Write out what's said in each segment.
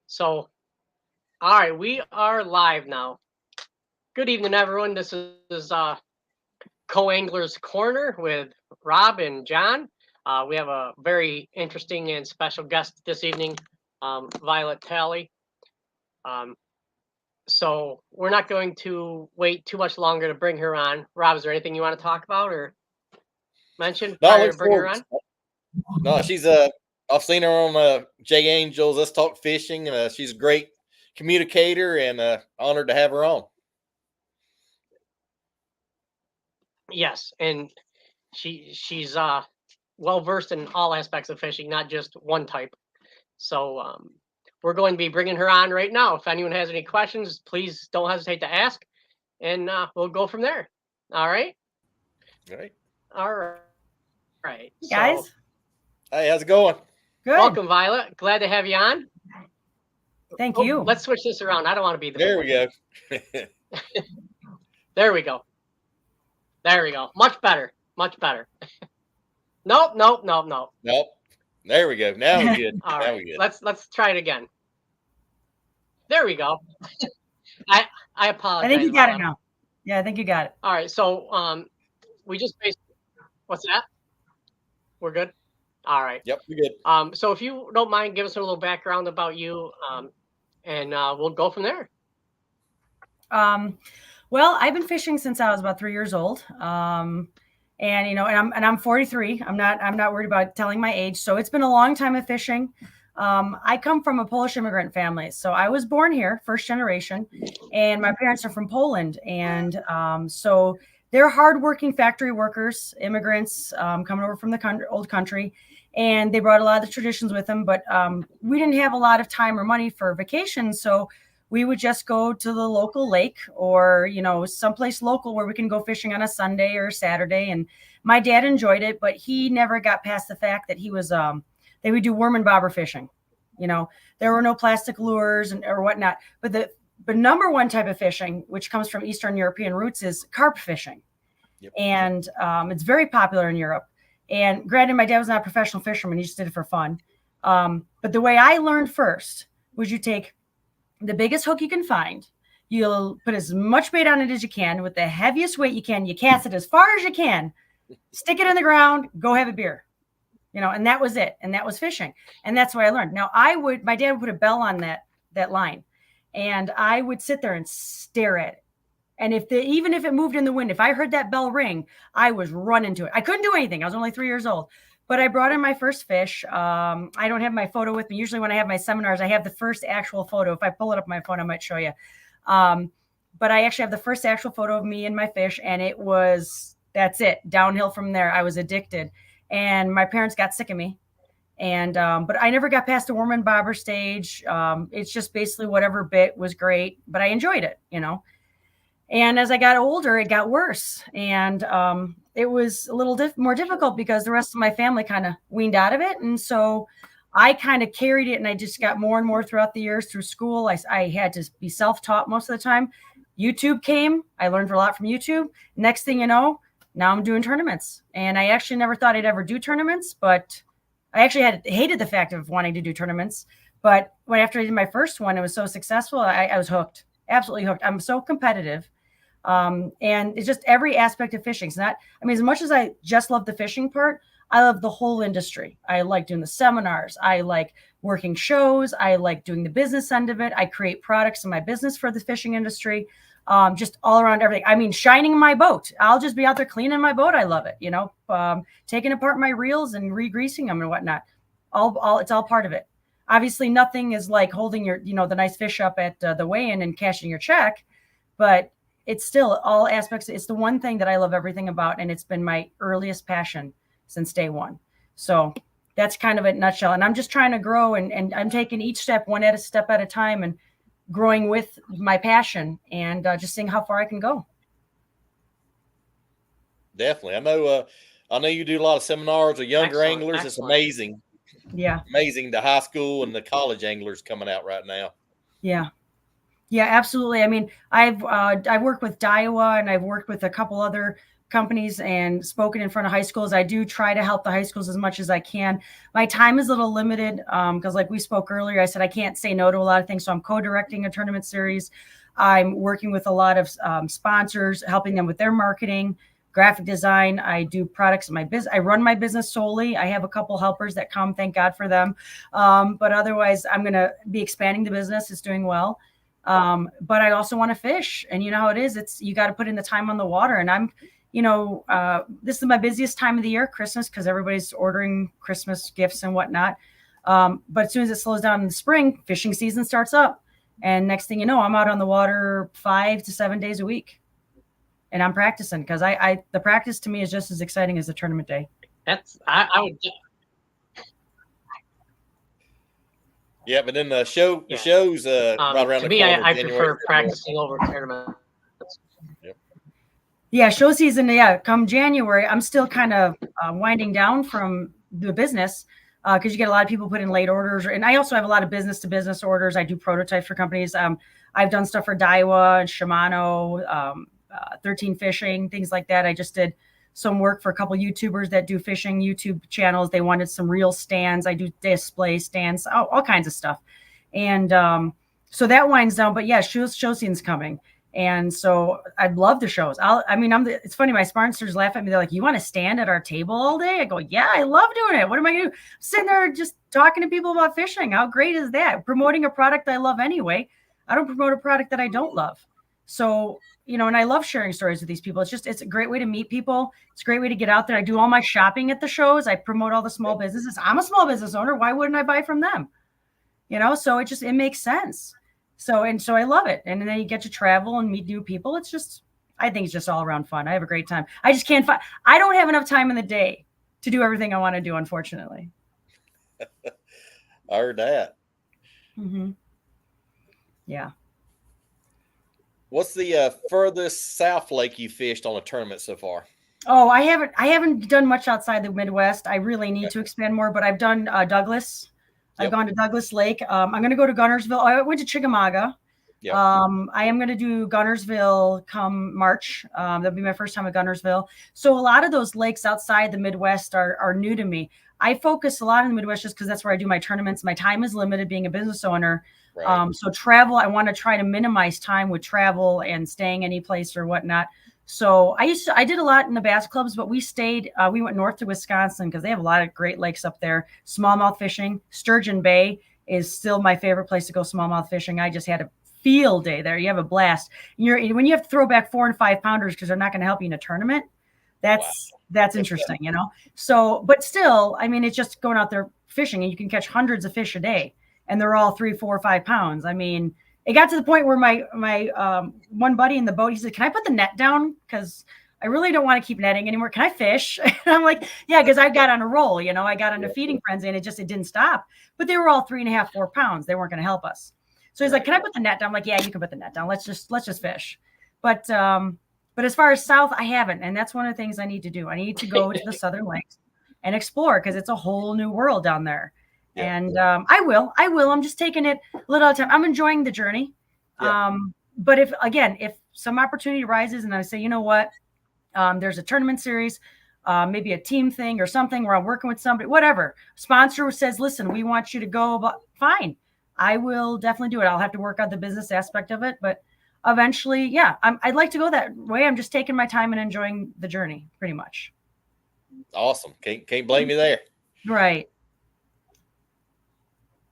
So, all right, we are live now. Good evening, everyone. This is Co-Anglers Corner with Rob and John. We have a very interesting and special guest this evening, Violetta Talley. Um, so we're not going to wait too much longer to bring her on. Rob, is there anything you want to talk about or mention No, I prior look to bringing her forward. on? No, she's I've seen her on J Angels. Let's Talk Fishing. She's a great communicator, and honored to have her on. Yes, and she's well versed in all aspects of fishing, not just one type. So we're going to be bringing her on right now. If anyone has any questions, please don't hesitate to ask, and we'll go from there. All right. All right. All right. Hey So, guys, Hey, how's it going? good. welcome, Violet. Glad to have you on. Thank Oh, you. let's switch this around. I don't want to be the There big we one. go. There we go. There we go. Much better. Much better. Nope. Nope. Nope. Nope. Nope. There we go. Now we're good. All now right. we're good. Let's try it again. There we go. I apologize. I think you got it Violet. now. Yeah, I think you got it. All right. So we just basically, what's that? We're good. All right. Yep, we're good. So if you don't mind, give us a little background about you, and we'll go from there. Well, I've been fishing since I was about 3 years old. And I'm 43. I'm not worried about telling my age. So it's been a long time of fishing. I come from a Polish immigrant family. So I was born here, first generation, and my parents are from Poland. And so they're hardworking factory workers, immigrants coming over from the old country. And they brought a lot of the traditions with them. But we didn't have a lot of time or money for vacations. So we would just go to the local lake or, someplace local where we can go fishing on a Sunday or Saturday. And my dad enjoyed it, but he never got past the fact that he was, they would do worm and bobber fishing. There were no plastic lures or whatnot. But the number one type of fishing, which comes from Eastern European roots, is carp fishing. Yep. And it's very popular in Europe. And granted, my dad was not a professional fisherman. He just did it for fun. But the way I learned first was you take the biggest hook you can find. You'll put as much bait on it as you can with the heaviest weight you can. You cast it as far as you can, stick it in the ground, go have a beer, and that was it. And that was fishing. And that's what I learned. Now my dad would put a bell on that line, and I would sit there and stare at it. And even if it moved in the wind, if I heard that bell ring, I was running to it. I couldn't do anything. I was only 3 years old. But I brought in my first fish. I don't have my photo with me. Usually when I have my seminars, I have the first actual photo. If I pull it up on my phone, I might show you. But I actually have the first actual photo of me and my fish. And that's it. Downhill from there. I was addicted. And my parents got sick of me. And but I never got past the worm and bobber stage. It's just basically whatever bit was great. But I enjoyed it, And as I got older, it got worse. And it was a little more difficult because the rest of my family kind of weaned out of it. And so I kind of carried it, and I just got more and more throughout the years through school. I had to be self-taught most of the time. YouTube came. I learned a lot from YouTube. Next thing you know, now I'm doing tournaments. And I actually never thought I'd ever do tournaments, but I actually hated the fact of wanting to do tournaments. But after I did my first one, it was so successful. I was hooked, absolutely hooked. I'm so competitive. And it's just every aspect of fishing. It's as much as I just love the fishing part, I love the whole industry. I like doing the seminars. I like working shows. I like doing the business end of it. I create products in my business for the fishing industry. Just all around everything. Shining my boat. I'll just be out there cleaning my boat. I love it. Taking apart my reels and re-greasing them and whatnot. It's all part of it. Obviously nothing is like holding your, the nice fish up at the weigh-in and cashing your check, but it's still all aspects. It's the one thing that I love everything about, and it's been my earliest passion since day one. So that's kind of a nutshell. And I'm just trying to grow, and I'm taking each step step at a time and growing with my passion and just seeing how far I can go. Definitely. I know you do a lot of seminars with younger anglers. Excellent. It's amazing. Yeah. Amazing. The high school and the college anglers coming out right now. Yeah. Yeah, absolutely. I've worked with Daiwa, and I've worked with a couple other companies and spoken in front of high schools. I do try to help the high schools as much as I can. My time is a little limited because like we spoke earlier, I said I can't say no to a lot of things. So I'm co-directing a tournament series. I'm working with a lot of sponsors, helping them with their marketing, graphic design. I do products in my business. I run my business solely. I have a couple helpers that come, thank God for them. But otherwise, I'm going to be expanding the business. It's doing well. But I also want to fish. And you know how it is. You got to put in the time on the water. And I'm, this is my busiest time of the year, Christmas, because everybody's ordering Christmas gifts and whatnot. But as soon as it slows down in the spring, fishing season starts up. And next thing you know, I'm out on the water 5 to 7 days a week. And I'm practicing because the practice to me is just as exciting as the tournament day. I would. Yeah, but then the shows right around to the me, corner. I prefer practicing over tournaments. Yep. Yeah, show season. Yeah, come January, I'm still kind of winding down from the business because you get a lot of people put in late orders, and I also have a lot of business to business orders. I do prototypes for companies. I've done stuff for Daiwa and Shimano, 13 Fishing, things like that. I just did some work for a couple YouTubers that do fishing YouTube channels. They wanted some real stands. I do display stands, all kinds of stuff. And so that winds down. But yeah, show season's coming. And so I'd love the shows. It's funny. My sponsors laugh at me. They're like, you want to stand at our table all day? I go, yeah, I love doing it. What am I going to do? I'm sitting there just talking to people about fishing. How great is that? Promoting a product I love anyway. I don't promote a product that I don't love. So, and I love sharing stories with these people. It's a great way to meet people. It's a great way to get out there. I do all my shopping at the shows. I promote all the small businesses. I'm a small business owner. Why wouldn't I buy from them? So it makes sense. So I love it. And then you get to travel and meet new people. I think it's just all around fun. I have a great time. I just can't I don't have enough time in the day to do everything I want to do, unfortunately. I heard that. Mm-hmm. Yeah. What's the furthest south lake you fished on a tournament so far? Oh, I haven't done much outside the Midwest. I really need to expand more, but I've done Douglas. Yep. I've gone to Douglas Lake. I'm going to go to Gunnersville. I went to Chickamauga. Yep. I am going to do Gunnersville come March. That'll be my first time at Gunnersville. So a lot of those lakes outside the Midwest are new to me. I focus a lot in the Midwest just because that's where I do my tournaments. My time is limited being a business owner. Right. So travel, I want to try to minimize time with travel and staying any place or whatnot. So I did a lot in the bass clubs, but we went north to Wisconsin because they have a lot of great lakes up there. Smallmouth fishing, Sturgeon Bay is still my favorite place to go smallmouth fishing. I just had a field day there. You have a blast. When you have to throw back 4 and 5 pounders because they're not going to help you in a tournament. That's interesting, So, but still, it's just going out there fishing and you can catch hundreds of fish a day. And they're all 3, 4, 5 pounds. It got to the point where my one buddy in the boat, he said, can I put the net down? Because I really don't want to keep netting anymore. Can I fish? And I'm like, yeah, because I got on a roll, I got on a feeding frenzy and it didn't stop. But they were all 3.5, 4 pounds. They weren't going to help us. So he's like, can I put the net down? I'm like, yeah, you can put the net down. Let's just fish. But as far as south, I haven't. And that's one of the things I need to do. I need to go to the Southern Lakes and explore because it's a whole new world down there. Yeah. And I will. I'm just taking it a little at a time. I'm enjoying the journey. Yeah. But if some opportunity arises and I say, you know what, there's a tournament series, maybe a team thing or something where I'm working with somebody, whatever. Sponsor says, listen, we want you to go. But fine, I will definitely do it. I'll have to work out the business aspect of it. But eventually, yeah, I'd like to go that way. I'm just taking my time and enjoying the journey pretty much. Awesome. Can't blame you there. Right.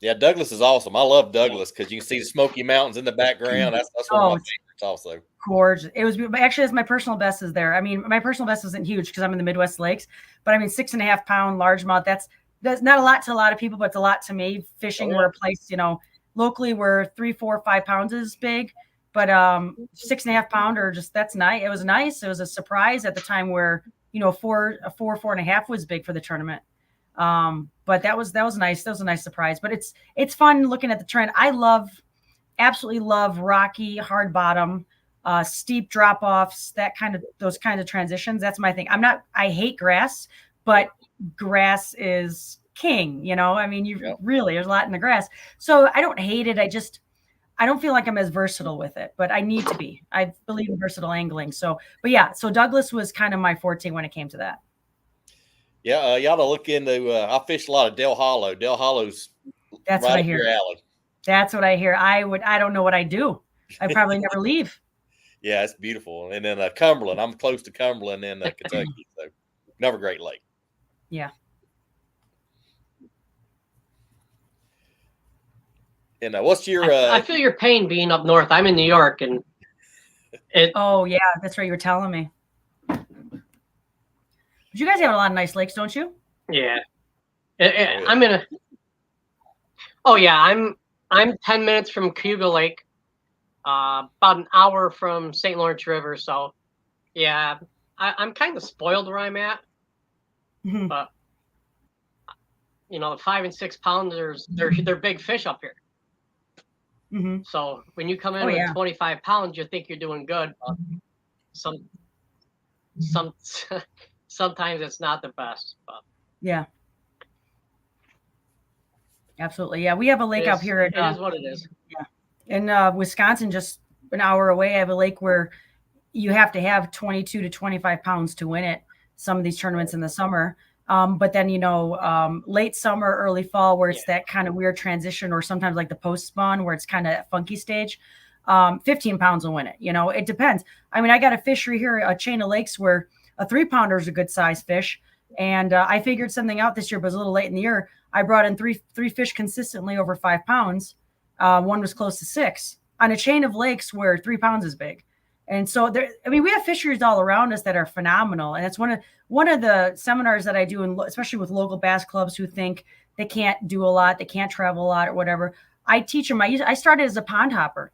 Yeah, Douglas is awesome. I love Douglas because you can see the Smoky Mountains in the background. That's one of my favorites also. Gorgeous. It was actually, my personal best is there. My personal best isn't huge because I'm in the Midwest Lakes, but 6.5 pound largemouth. That's not a lot to a lot of people, but it's a lot to me. Fishing where a place, locally where 3, 4, 5 pounds is big, but 6.5 pounder, that's nice. It was nice. It was a surprise at the time where 4.5 was big for the tournament. But that was nice. That was a nice surprise, but it's fun looking at the trend. I absolutely love rocky, hard bottom, steep drop offs, those kinds of transitions. That's my thing. I hate grass, but grass is king, really, there's a lot in the grass. So I don't hate it. I don't feel like I'm as versatile with it, but I need to be. I believe in versatile angling. So, but yeah, so Douglas was kind of my forte when it came to that. Yeah, y'all to look into. I fish a lot of Del Hollow. Del Hollow's That's right what I up hear. your alley. That's what I hear. I don't know what I do. I probably never leave. Yeah, it's beautiful. And then Cumberland. I'm close to Cumberland in Kentucky, so another great lake. Yeah. And what's your? I feel your pain being up north. I'm in New York, and Oh yeah, that's right. You were telling me. But you guys have a lot of nice lakes, don't you? yeah, yeah. I'm in a. Oh yeah, I'm 10 minutes from Cayuga Lake, about an hour from St. Lawrence River. So, yeah, I'm kind of spoiled where I'm at. Mhm. But you know, the 5 and 6 pounders, they're big fish up here. Mm-hmm. So when you come in with 25 pounds, you think you're doing good. But sometimes it's not the best. But yeah, absolutely. Yeah, we have a lake up here. It is what it is. Yeah, in Wisconsin, just an hour away, I have a lake where you have to have 22 to 25 pounds to win it. Some of these tournaments in the summer. But then, late summer, early fall, where it's that kind of weird transition, or sometimes like the post spawn where it's kind of that funky stage, 15 pounds will win it. It depends. I mean, I got a fishery here, a chain of lakes where a 3-pounder is a good size fish. And I figured something out this year, but it was a little late in the year. I brought in three fish consistently over 5 pounds. One was close to 6 on a chain of lakes where 3 pounds is big. And so we have fisheries all around us that are phenomenal. And it's one of the seminars that I do, and especially with local bass clubs who think they can't do a lot, they can't travel a lot or whatever. I teach them. I started as a pond hopper.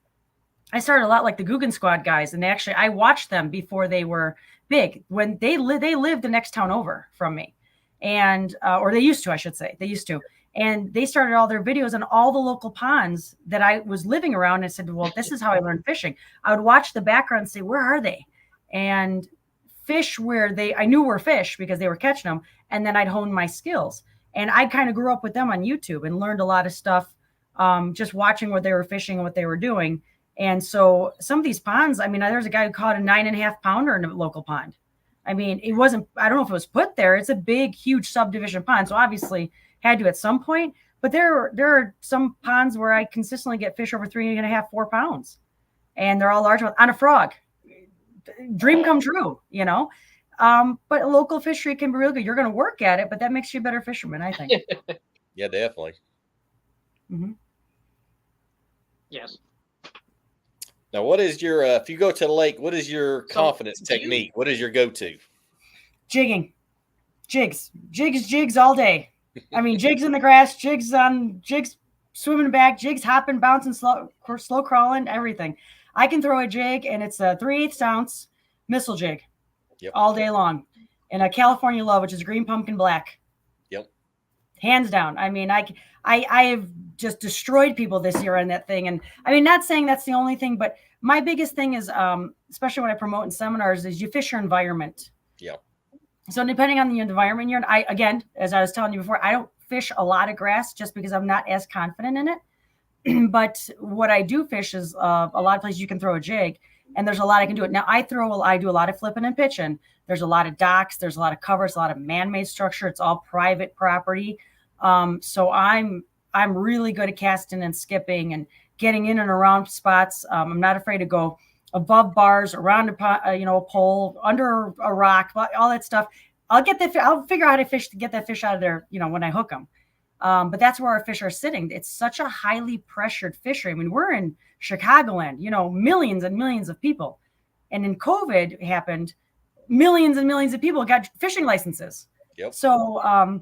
I started a lot like the Guggen Squad guys. And I watched them before they were big. When they lived the next town over from me. And, or they used to, I should say. They used to. And they started all their videos on all the local ponds that I was living around. And I said, well, this is how I learned fishing. I would watch the background and say, where are they? And fish where I knew were fish because they were catching them. And then I'd hone my skills. And I kind of grew up with them on YouTube and learned a lot of stuff, just watching what they were fishing and what they were doing. And so some of these ponds, I mean, there's a guy who caught a 9.5 pounder in a local pond. I mean, it wasn't, I don't know if it was put there. It's a big, huge subdivision pond. So obviously had to at some point, but there are some ponds where I consistently get fish over 3.5, 4 pounds, and they're all large on a frog. Dream come true, but a local fishery can be real good. You're going to work at it, but that makes you a better fisherman, I think. Yeah, definitely. Mm-hmm. Yes. Now, what is your, if you go to the lake, what is your confidence technique? What is your go-to? Jigging. Jigs all day. I mean, jigs in the grass, jigs swimming back, jigs hopping, bouncing, slow crawling, everything. I can throw a jig, and it's a 3/8 ounce missile jig all day long. And a California Love, which is green pumpkin black. Yep. Hands down. I mean, I have just destroyed people this year on that thing. And I mean, not saying that's the only thing, but my biggest thing is, especially when I promote in seminars, is you fish your environment. Yeah. So depending on the environment you're in, again, as I was telling you before, I don't fish a lot of grass just because I'm not as confident in it. But what I do fish is a lot of places you can throw a jig, and there's a lot I can do it. Now I do a lot of flipping and pitching. There's a lot of docks, there's a lot of covers, a lot of man-made structure. It's all private property. So I'm really good at casting and skipping and getting in and around spots. I'm not afraid to go above bars, around a pole, under a rock, all that stuff. I'll figure out how to fish to get that fish out of there, when I hook them. But that's where our fish are sitting. It's such a highly pressured fishery. I mean, we're in Chicagoland, millions and millions of people. And then COVID happened, millions and millions of people got fishing licenses. Yep. So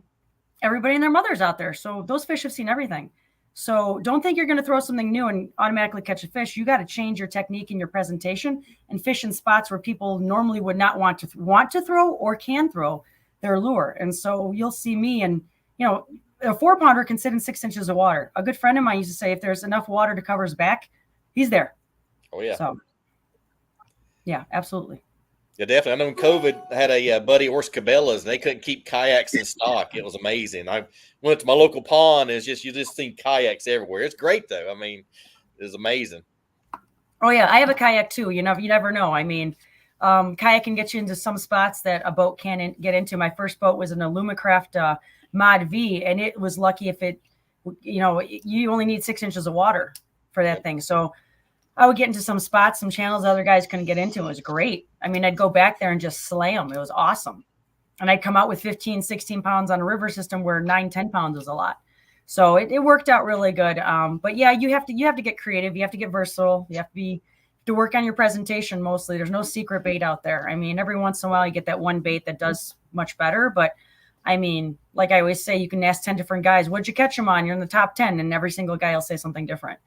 everybody and their mother's out there. So those fish have seen everything. So don't think you're going to throw something new and automatically catch a fish. You got to change your technique and your presentation and fish in spots where people normally would not want to throw or can throw their lure. And so you'll see me, and a 4-pounder can sit in 6 inches of water. A good friend of mine used to say, if there's enough water to cover his back, he's there. Oh yeah. So yeah, absolutely. Yeah, definitely. I know COVID had a buddy, Horse Cabela's, and they couldn't keep kayaks in stock. It was amazing. I went to my local pond, and you just see kayaks everywhere. It's great, though. I mean, is amazing. Oh yeah, I have a kayak too. You never know. I mean, kayak can get you into some spots that a boat can't get into. My first boat was an Alumacraft Mod V, and it was lucky if it, you only need 6 inches of water for that thing. So I would get into some spots, some channels other guys couldn't get into. It was great. I mean, I'd go back there and just slay them. It was awesome. And I'd come out with 15, 16 pounds on a river system where 9, 10 pounds is a lot. So it worked out really good. But yeah, you have to get creative. You have to get versatile. You have to work on your presentation mostly. There's no secret bait out there. I mean, every once in a while you get that one bait that does much better. But I mean, like I always say, you can ask 10 different guys, what'd you catch them on? You're in the top 10, and every single guy will say something different.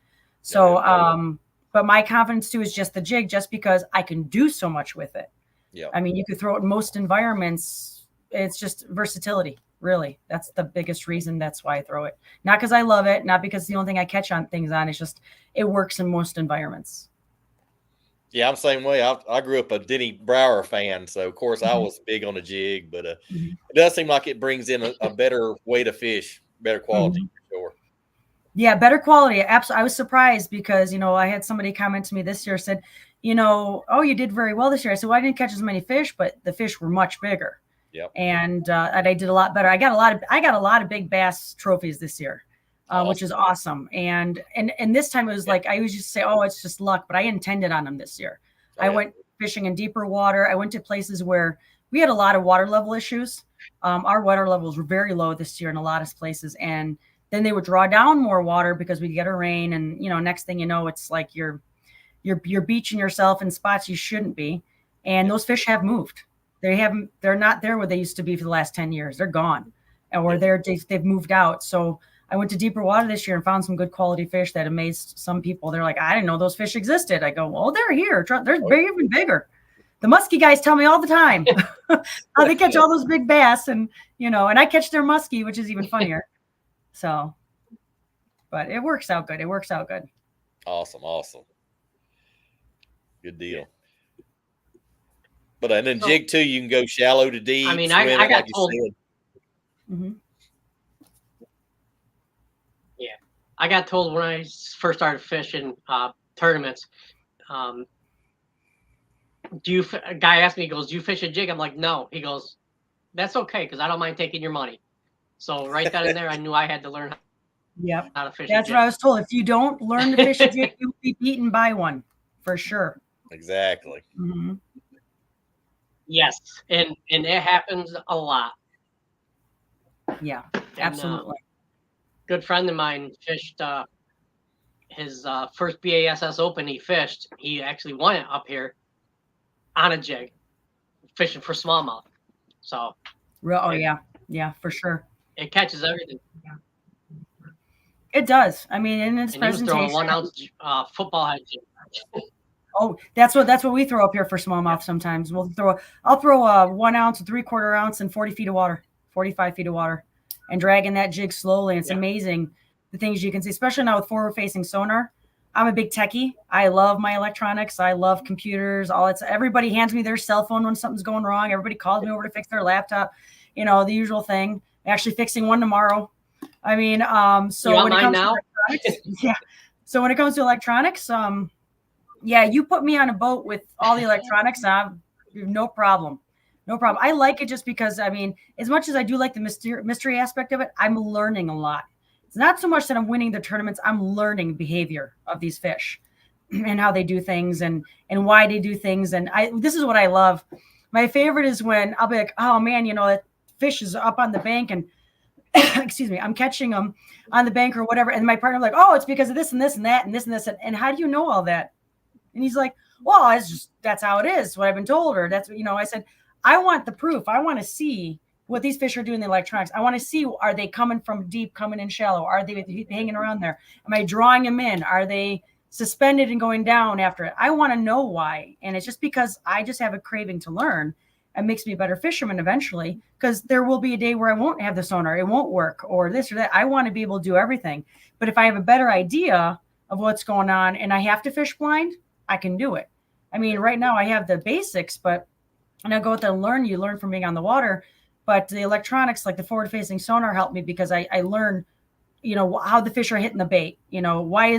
So, but my confidence too is just the jig, just because I can do so much with it. Yeah. I mean, you could throw it in most environments. It's just versatility. Really, that's the biggest reason. That's why I throw it. Not because I love it, not because it's the only thing I catch on things on. It's just, it works in most environments. Yeah, I'm the same way. I grew up a Denny Brower fan, so of course I was big on the jig, but it does seem like it brings in a better way to fish, better quality for sure. Yeah, better quality. Absolutely. I was surprised because, I had somebody comment to me this year, said, oh, you did very well this year. I said, well, I didn't catch as many fish, but the fish were much bigger. Yep. And I did a lot better. I got a lot of big bass trophies this year, awesome. Which is awesome. And this time it was like, I always used to say, oh, it's just luck, but I intended on them this year. I went fishing in deeper water. I went to places where we had a lot of water level issues. Our water levels were very low this year in a lot of places. And then they would draw down more water because we'd get a rain. And, next thing you know, it's like you're beaching yourself in spots you shouldn't be. And those fish have moved. They're not there where they used to be for the last 10 years. They're gone, or they've moved out. So I went to deeper water this year and found some good quality fish that amazed some people. They're like, I didn't know those fish existed. I go, well, they're here. They're even bigger. The muskie guys tell me all the time how they catch all those big bass, and and I catch their muskie, which is even funnier. So, but it works out good. Awesome. Good deal. But and then jig too, you can go shallow to deep. I mean, I got told. Yeah, I got told when I first started fishing tournaments. A guy asked me, he goes, "Do you fish a jig?" I'm like, "No." He goes, "That's okay, because I don't mind taking your money." So right then and there, I knew I had to learn how to fish. That's what I was told. If you don't learn to fish a jig, you'll be beaten by one for sure. Exactly. Mm-hmm. Yes, and it happens a lot. Yeah, absolutely. Good friend of mine fished his first BASS Open. He actually won it up here on a jig, fishing for smallmouth. So. Yeah, for sure. It catches everything. It does. I mean, in its presentation. He was throwing 1 ounce football head jig. Oh, that's what we throw up here for smallmouth. Sometimes I'll throw a 1 ounce, a 3/4 ounce, and 40 feet of water, 45 feet of water, and dragging that jig slowly. It's amazing the things you can see, especially now with forward-facing sonar. I'm a big techie. I love my electronics. I love computers. Everybody hands me their cell phone when something's going wrong. Everybody calls me over to fix their laptop. The usual thing. I'm actually fixing one tomorrow. I mean, so when it comes to electronics, So when it comes to electronics, you put me on a boat with all the electronics, no problem. I like it just because, I mean, as much as I do like the mystery aspect of it, I'm learning a lot. It's not so much that I'm winning the tournaments. I'm learning behavior of these fish and how they do things and why they do things. And this is what I love. My favorite is when I'll be like, oh man, that fish is up on the bank and excuse me, I'm catching them on the bank or whatever. And my partner like, oh, it's because of this and this and that and this and this. And how do you know all that? And he's like, well, that's how it is. What I've been told, or that's, I said, I want the proof. I want to see what these fish are doing in the electronics. I want to see, are they coming from deep, coming in shallow? Are they hanging around there? Am I drawing them in? Are they suspended and going down after it? I want to know why. And it's just because I just have a craving to learn. It makes me a better fisherman eventually, because there will be a day where I won't have the sonar. It won't work or this or that. I want to be able to do everything. But if I have a better idea of what's going on and I have to fish blind, I can do it. I mean, right now I have the basics, but and I go out there and learn. You learn from being on the water. But the electronics, like the forward-facing sonar, helped me because I learn how the fish are hitting the bait. Why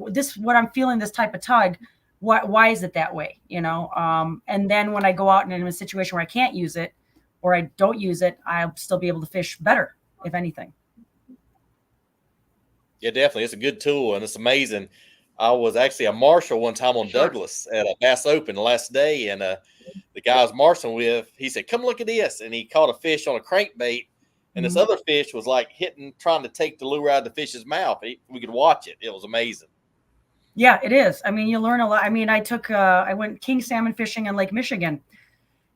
this, what I'm feeling, this type of tug, why is it that way? And then when I go out and in a situation where I can't use it or I don't use it, I'll still be able to fish better, if anything. Yeah, definitely. It's a good tool, and it's amazing. I was actually a marshal one time on Douglas at a Bass Open the last day, and the guy I was marshaling with, he said, "Come look at this," and he caught a fish on a crankbait, and this other fish was like trying to take the lure out of the fish's mouth. We could watch it. It was amazing. Yeah, it is. I mean, you learn a lot. I mean, I went king salmon fishing in Lake Michigan,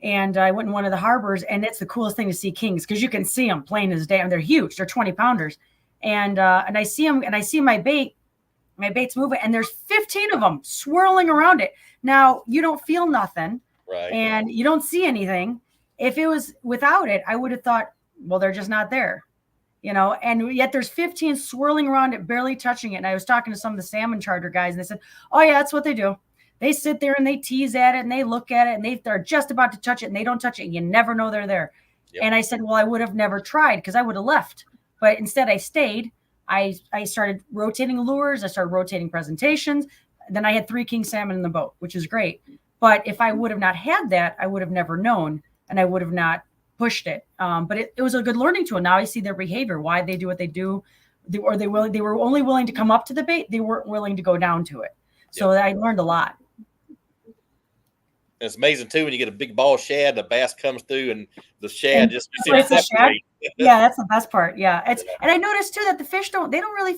and I went in one of the harbors, and it's the coolest thing to see kings because you can see them plain as day. And they're huge. They're 20 pounders. And I see them, and I see my bait's moving, and there's 15 of them swirling around it. Now, you don't feel nothing, right? And you don't see anything. If it was without it, I would have thought, well, they're just not there. And yet there's 15 swirling around it, barely touching it. And I was talking to some of the salmon charter guys, and they said, oh yeah, that's what they do. They sit there and they tease at it and they look at it and they're just about to touch it and they don't touch it. And you never know they're there. Yep. And I said, well, I would have never tried because I would have left. But instead I stayed. I started rotating lures. I started rotating presentations. Then I had 3 king salmon in the boat, which is great. But if I would have not had that, I would have never known, and I would have not pushed it. But it was a good learning tool. Now I see their behavior, why they do what they do. They were only willing to come up to the bait. They weren't willing to go down to it. So I learned a lot. It's amazing too when you get a big ball shad, the bass comes through, and the shad just separate. Yeah, that's the best part. Yeah, and I noticed too that the fish don't really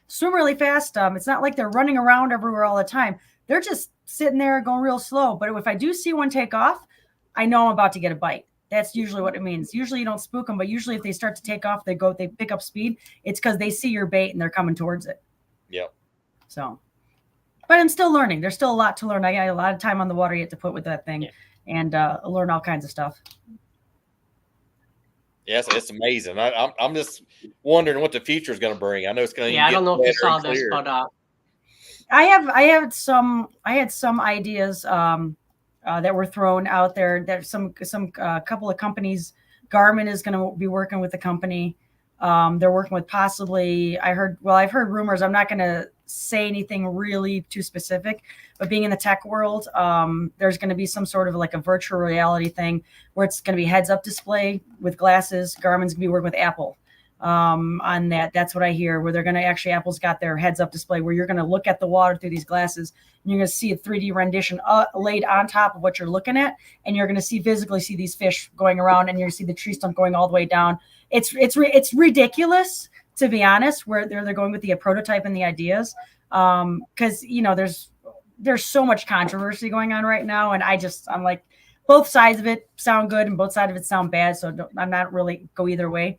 swim really fast. It's not like they're running around everywhere all the time. They're just sitting there going real slow. But if I do see one take off, I know I'm about to get a bite. That's usually what it means. Usually you don't spook them, but usually if they start to take off, they pick up speed. It's because they see your bait and they're coming towards it. Yep. So. But I'm still learning. There's still a lot to learn. I got a lot of time on the water yet to put with that thing and learn all kinds of stuff. Yes, it's amazing. I'm just wondering what the future is going to bring. I know it's going to. Yeah, I don't know if you saw this, but I had some ideas that were thrown out there. There's some couple of companies. Garmin is going to be working with the company. They're working with possibly. I've heard rumors. I'm not going to say anything really too specific, but being in the tech world, there's going to be some sort of like a virtual reality thing where it's going to be heads up display with glasses. Garmin's going to be working with Apple on that. That's what I hear, where they're going to actually, Apple's got their heads up display where you're going to look at the water through these glasses and you're going to see a 3D rendition laid on top of what you're looking at. And you're going to physically see these fish going around, and you're going to see the tree stump going all the way down. It's ridiculous, to be honest, where they're going with the prototype and the ideas. Cause there's so much controversy going on right now. And I'm like, both sides of it sound good and both sides of it sound bad. So I'm not really go either way.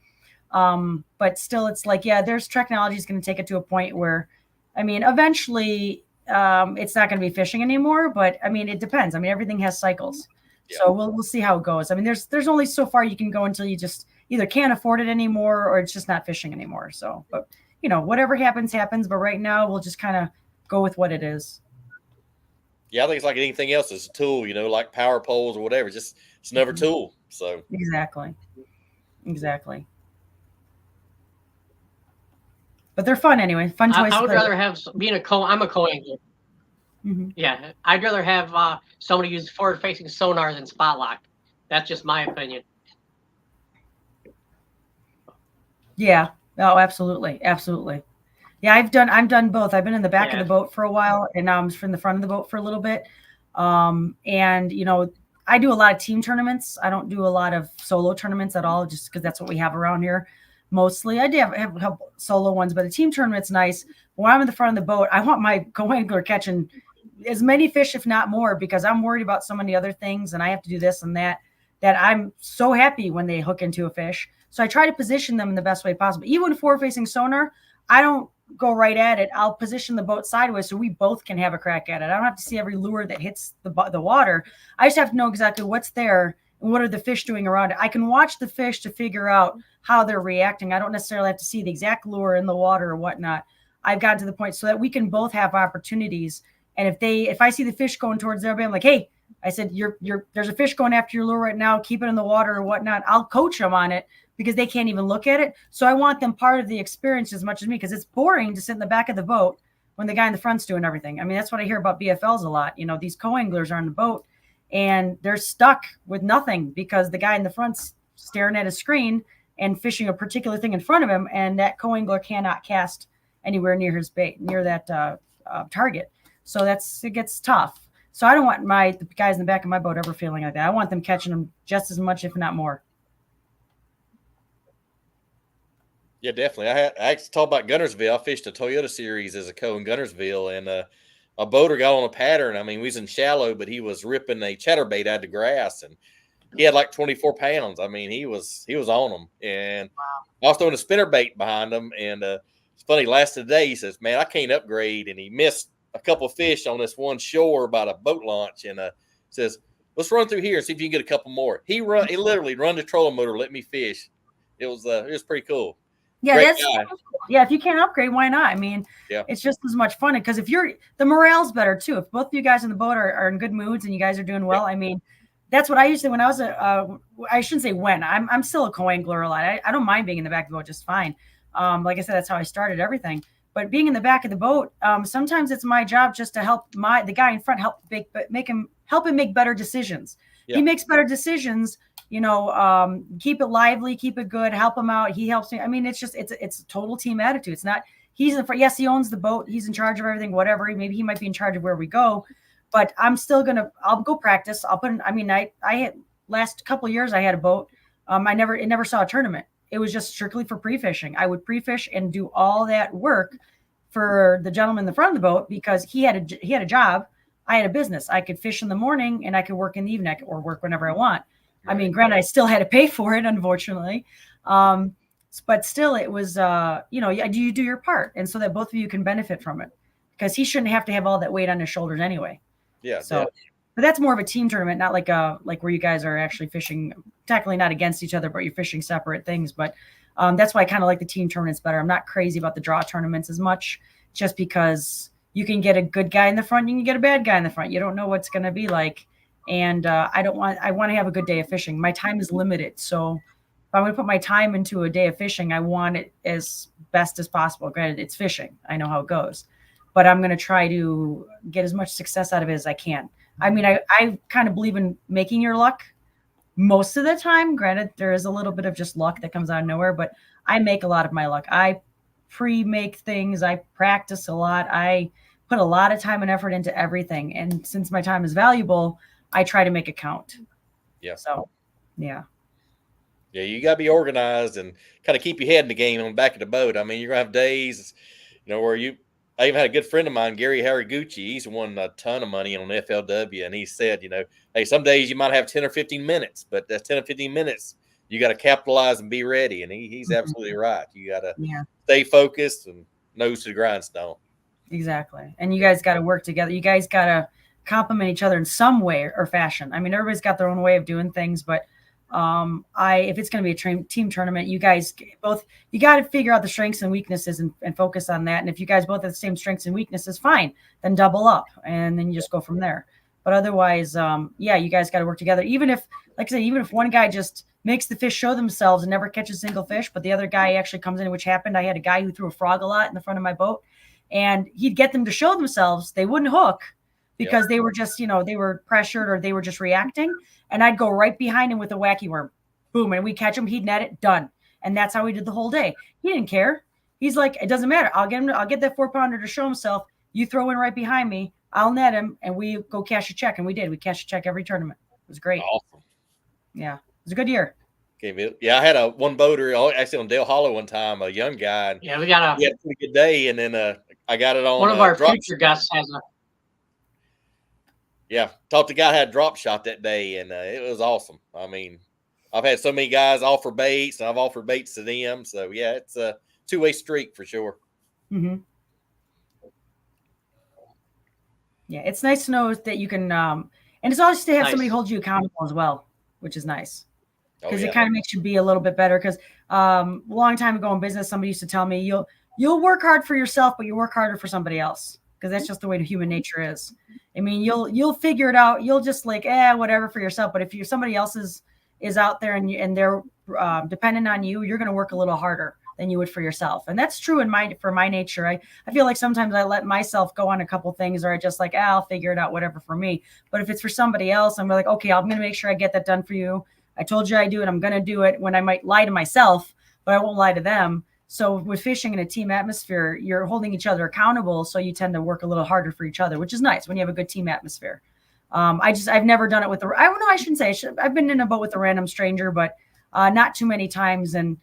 But still it's like, yeah, there's technology is going to take it to a point where, I mean, eventually, it's not going to be fishing anymore, but I mean, it depends. I mean, everything has cycles. Yeah. So we'll see how it goes. I mean, there's only so far you can go until you just either can't afford it anymore or it's just not fishing anymore. So, but whatever happens. But right now we'll just kind of go with what it is. Yeah, I think it's like anything else. It's a tool, like power poles or whatever. It's another tool. So exactly. But they're fun anyway. Fun choice. I would rather have I'm a co-angler. Mm-hmm. Yeah, I'd rather have somebody use forward-facing sonar than spot lock. That's just my opinion. Yeah. Oh, absolutely. Yeah, I've done both. I've been in the back of the boat for a while, and now I'm from the front of the boat for a little bit. And I do a lot of team tournaments. I don't do a lot of solo tournaments at all, just because that's what we have around here. Mostly, I do have a couple solo ones, but a team tournament's nice. When I'm in the front of the boat, I want my co-angler catching as many fish, if not more, because I'm worried about so many other things, and I have to do this and that I'm so happy when they hook into a fish. So I try to position them in the best way possible. Even with forward-facing sonar, I don't go right at it. I'll position the boat sideways so we both can have a crack at it. I don't have to see every lure that hits the water. I just have to know exactly what's there and what are the fish doing around it. I can watch the fish to figure out how they're reacting. I don't necessarily have to see the exact lure in the water or whatnot. I've gotten to the point so that we can both have opportunities. And if I see the fish going towards their bait, I'm like, hey, I said, there's a fish going after your lure right now. Keep it in the water or whatnot. I'll coach them on it because they can't even look at it. So I want them part of the experience as much as me, because it's boring to sit in the back of the boat when the guy in the front's doing everything. I mean, that's what I hear about BFLs a lot. You know, these co-anglers are on the boat and they're stuck with nothing because the guy in the front's staring at a screen and fishing a particular thing in front of him, and that co-angler cannot cast anywhere near his bait, near that target. So it gets tough. So I don't want the guys in the back of my boat ever feeling like that. I want them catching them just as much, if not more. Yeah, definitely. I actually talked about Gunnersville. I fished a Toyota series as a co in Gunnersville, and a boater got on a pattern. I mean, we was in shallow, but he was ripping a chatterbait out of the grass, and he had like 24 pounds. I mean, he was on them, and I was throwing a spinnerbait behind him. And it's funny. Last of the day, he says, "Man, I can't upgrade," and he missed a couple of fish on this one shore about a boat launch, and says, "Let's run through here and see if you can get a couple more." He literally run the trolling motor, let me fish. It was pretty cool. Yeah, if you can't upgrade, why not? I mean, It's just as much fun, because if the morale's better too. If both of you guys on the boat are in good moods and you guys are doing well, I mean, that's what I usually, when I was I shouldn't say when, I'm still a co-angler a lot. I don't mind being in the back of the boat just fine. Like I said, that's how I started everything. But being in the back of the boat, sometimes it's my job just to help the guy in front help him make better decisions. Yeah. He makes better decisions. You know, keep it lively, keep it good, help him out. He helps me. I mean, it's a total team attitude. It's not, he's in front. Yes, he owns the boat. He's in charge of everything, whatever. Maybe he might be in charge of where we go, but I'll go practice. I had last couple of years, I had a boat. It never saw a tournament. It was just strictly for pre-fishing. I would pre-fish and do all that work for the gentleman in the front of the boat, because he had a job. I had a business. I could fish in the morning and I could work in the evening, or work whenever I want. I mean, granted, I still had to pay for it, unfortunately. But still, it was, you do your part. And so that both of you can benefit from it, because he shouldn't have to have all that weight on his shoulders anyway. Yeah. So, but that's more of a team tournament, not like where you guys are actually fishing, technically not against each other, but you're fishing separate things. But that's why I kind of like the team tournaments better. I'm not crazy about the draw tournaments as much, just because you can get a good guy in the front, you can get a bad guy in the front. You don't know what's going to be like. And I want to have a good day of fishing. My time is limited. So if I'm going to put my time into a day of fishing, I want it as best as possible. Granted, it's fishing. I know how it goes, but I'm going to try to get as much success out of it as I can. I mean, I kind of believe in making your luck most of the time. Granted, there is a little bit of just luck that comes out of nowhere, but I make a lot of my luck. I pre-make things. I practice a lot. I put a lot of time and effort into everything. And since my time is valuable, I try to make it count. Yeah. So, yeah. Yeah, you got to be organized and kind of keep your head in the game on the back of the boat. I mean, you're going to have days, where I even had a good friend of mine, Gary Haraguchi. He's won a ton of money on FLW. And he said, hey, some days you might have 10 or 15 minutes, but that's 10 or 15 minutes. You got to capitalize and be ready. And he's absolutely right. You got to stay focused and nose to the grindstone. Exactly. And you guys got to work together. You guys got to compliment each other in some way or fashion. I mean, everybody's got their own way of doing things, but if it's going to be a team tournament, you got to figure out the strengths and weaknesses and focus on that. And if you guys both have the same strengths and weaknesses, fine, then double up and then you just go from there. But otherwise, you guys got to work together. Even if one guy just makes the fish show themselves and never catches a single fish, but the other guy actually comes in, which happened. I had a guy who threw a frog a lot in the front of my boat, and he'd get them to show themselves. They wouldn't hook, because they were just, they were pressured or they were just reacting. And I'd go right behind him with a wacky worm. Boom. And we catch him. He'd net it. Done. And that's how we did the whole day. He didn't care. He's like, it doesn't matter. I'll get that 4-pounder to show himself. You throw in right behind me. I'll net him. And we go cash a check. And we did. We cashed a check every tournament. It was great. Awesome. Yeah. It was a good year. Okay, yeah, I had one boater actually on Dale Hollow one time, a young guy. Yeah, we had a pretty good day. And then I got it on one of our future guests has a. Yeah, talked to the guy had a drop shot that day, and it was awesome. I mean, I've had so many guys offer baits, and I've offered baits to them. So, yeah, it's a two-way streak for sure. Mm-hmm. Yeah, it's nice to know that you can and it's always to have somebody hold you accountable as well, which is nice. Because it kind of makes you be a little bit better. Because a long time ago in business, somebody used to tell me, you'll work hard for yourself, but you work harder for somebody else. Because that's just the way the human nature is. I mean, you'll figure it out. You'll just whatever for yourself. But if somebody else is is out there and they're dependent on you, you're going to work a little harder than you would for yourself. And that's true for my nature. I feel like sometimes I let myself go on a couple things, or I just like, I'll figure it out, whatever for me. But if it's for somebody else, I'm like, okay, I'm going to make sure I get that done for you. I told you I do it. I'm going to do it, when I might lie to myself, but I won't lie to them. So with fishing in a team atmosphere, you're holding each other accountable. So you tend to work a little harder for each other, which is nice when you have a good team atmosphere. I've never done it with I don't know. I shouldn't say I've been in a boat with a random stranger, but not too many times. And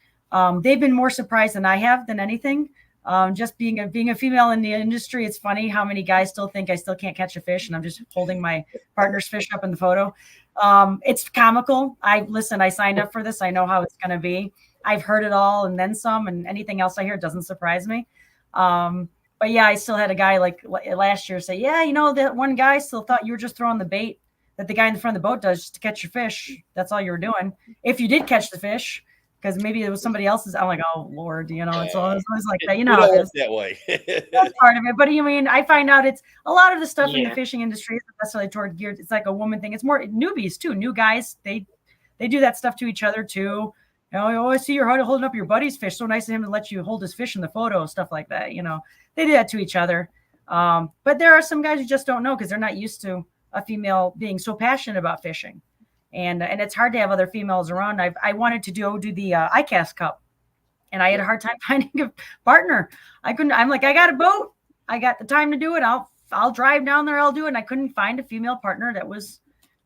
they've been more surprised than I have than anything. Just being a female in the industry, it's funny how many guys still think I still can't catch a fish, and I'm just holding my partner's fish up in the photo. It's comical. I signed up for this. I know how it's going to be. I've heard it all and then some, and anything else I hear doesn't surprise me. But yeah, I still had a guy like last year say, yeah, that one guy still thought you were just throwing the bait that the guy in the front of the boat does just to catch your fish. That's all you were doing. If you did catch the fish, because maybe it was somebody else's. I'm like, oh Lord, it's always like that. It is that way. That's part of it. But I find out it's a lot of the stuff in the fishing industry isn't necessarily toward geared. It's like a woman thing. It's more newbies too. New guys, they do that stuff to each other too. I see you're holding up your buddy's fish. So nice of him to let you hold his fish in the photo, stuff like that. They do that to each other. But there are some guys who just don't know because they're not used to a female being so passionate about fishing. And it's hard to have other females around. I wanted to do the ICAST Cup, and I had a hard time finding a partner. I couldn't. I'm like, I got a boat. I got the time to do it. I'll drive down there. I'll do it. And I couldn't find a female partner that was